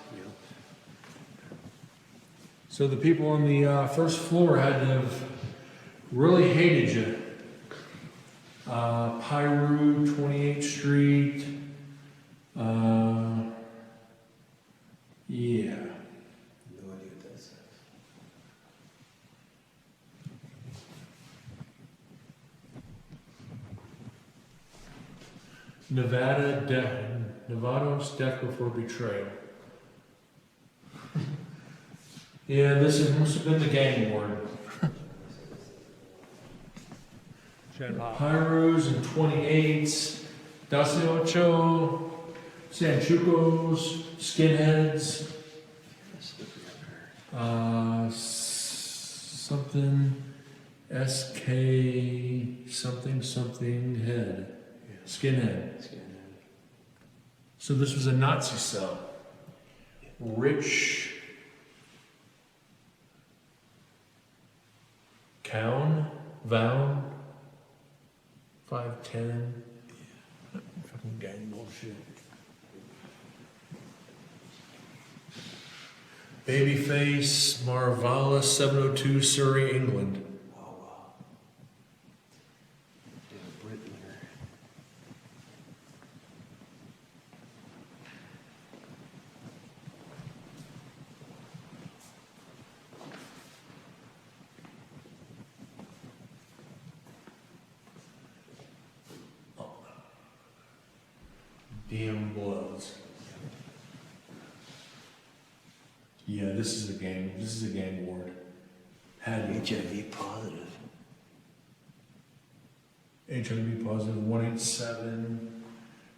[SPEAKER 3] So the people on the first floor had to have really hated you. Pyru, 28th Street. Yeah.
[SPEAKER 5] No idea what that says.
[SPEAKER 3] Nevados death before betrayal. Yeah, must have been the gang ward. Pyros and 28s, Dasiocho, Sanchucos, Skinheads, something, SK, something head, Skinhead. So this was a Nazi cell. Rich Cown, Vown, 5'10". Fucking gang bullshit. Babyface, Marvala, 702, Surrey, England.
[SPEAKER 5] Oh, wow. Did a Brit there.
[SPEAKER 3] Damn Bloods. Yeah, this is a gang ward. Had
[SPEAKER 5] HIV positive.
[SPEAKER 3] HIV positive, 187,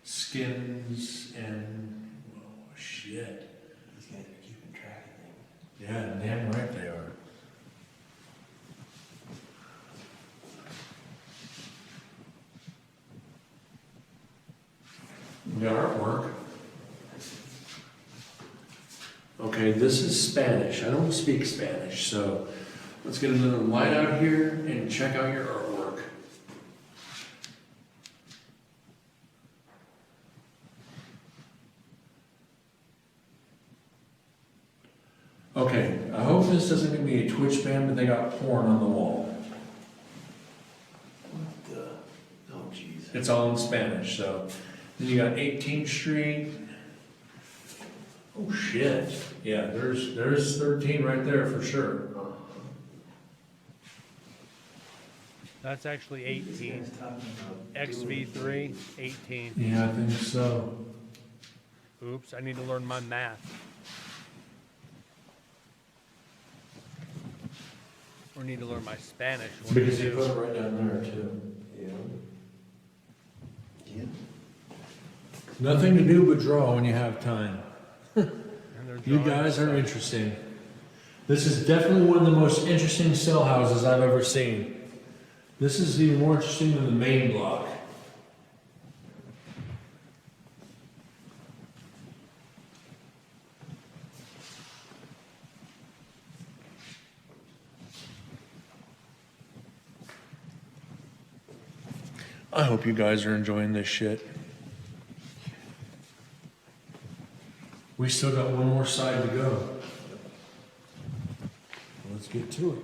[SPEAKER 3] skins, and, oh shit.
[SPEAKER 5] These guys are keeping track of things.
[SPEAKER 3] Yeah, damn right they are. We got artwork. Okay, this is Spanish. I don't speak Spanish, so let's get another light out here and check out your artwork. Okay, I hope this doesn't give me a Twitch ban, but they got porn on the wall.
[SPEAKER 5] What the? Oh, jeez.
[SPEAKER 3] It's all in Spanish, so. Then you got 18th Street. Oh shit. Yeah, there's 13 right there for sure.
[SPEAKER 2] That's actually 18. XV3, 18.
[SPEAKER 3] Yeah, I think so.
[SPEAKER 2] Oops, I need to learn my math. Or need to learn my Spanish.
[SPEAKER 3] Because you put it right down there too.
[SPEAKER 5] Yeah. Yeah.
[SPEAKER 3] Nothing to do but draw when you have time.
[SPEAKER 2] And they're
[SPEAKER 3] You
[SPEAKER 2] drawing
[SPEAKER 3] guys are
[SPEAKER 2] stuff.
[SPEAKER 3] interesting. This is definitely one of the most interesting cell houses I've ever seen. This is even more interesting than the main block. I hope you guys are enjoying this shit. We still got one more side to go. Let's get to it.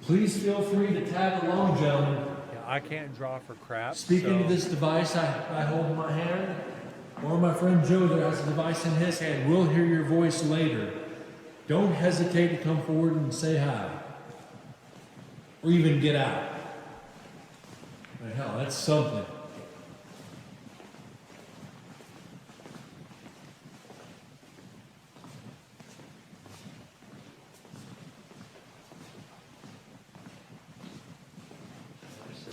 [SPEAKER 3] Please feel free to tag along, gentlemen.
[SPEAKER 2] Yeah, I can't draw for crap.
[SPEAKER 3] Speaking
[SPEAKER 2] so
[SPEAKER 3] of this device I hold in my hand, or my friend Joe that has a device in his hand, will hear your voice later. Don't hesitate to come forward and say hi. Or even get out. Like, hell, that's something.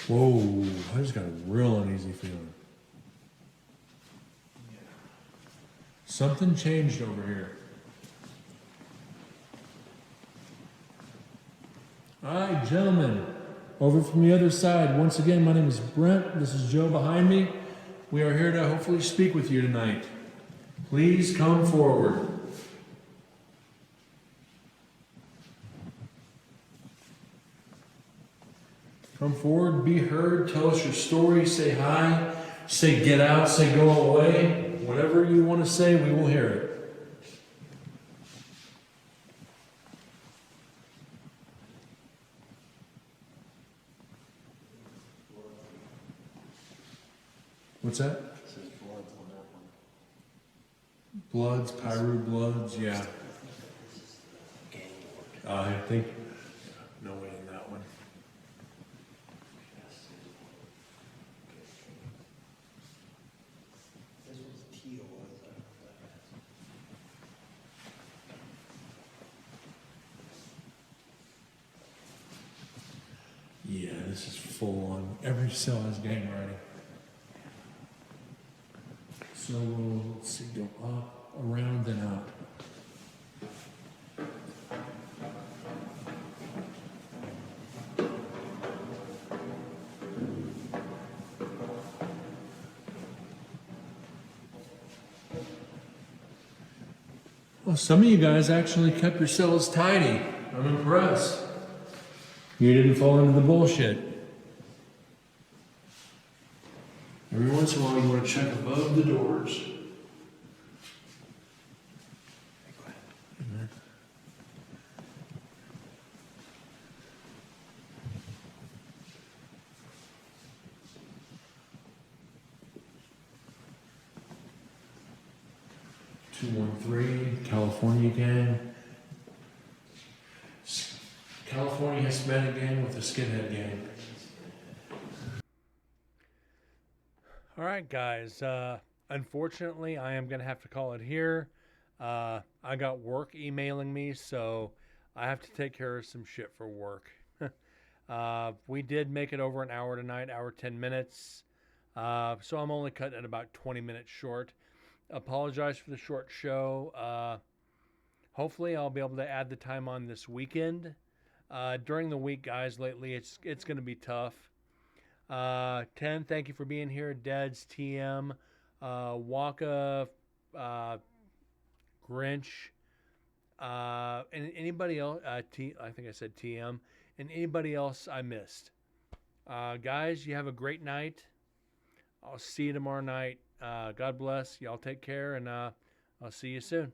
[SPEAKER 3] Whoa, I just got a real uneasy feeling. Something changed over here. All right, gentlemen, over from the other side. Once again, my name is Brent. This is Joe behind me. We are here to hopefully speak with you tonight. Please come forward. Come forward, be heard, tell us your story, say hi, say get out, say go away. Whatever you want to say, we will hear it. What's that? Bloods, Pyru Bloods, yeah. I think, no way in that one. Yeah, this is full on. Every cell has gang writing. So let's see, go up, around, then up. Well, some of you guys actually kept your cells tidy. I'm impressed. You didn't fall into the bullshit. Every once in a while, you want to check above the doors. Amen. 213, California gang. California Hispanic gang with a skinhead gang.
[SPEAKER 2] all right, guys. Unfortunately, I am gonna have to call it here. I got work emailing me, so I have to take care of some shit for work. We did make it over an hour tonight, hour 10 minutes. So I'm only cutting it about 20 minutes short. Apologize for the short show. Hopefully, I'll be able to add the time on this weekend. During the week, guys, lately it's going to be tough. 10, thank you for being here. Deads, TM, Waka, Grinch, and anybody else. I think I said TM, and anybody else I missed. Guys, you have a great night. I'll see you tomorrow night. God bless. Y'all take care, and I'll see you soon.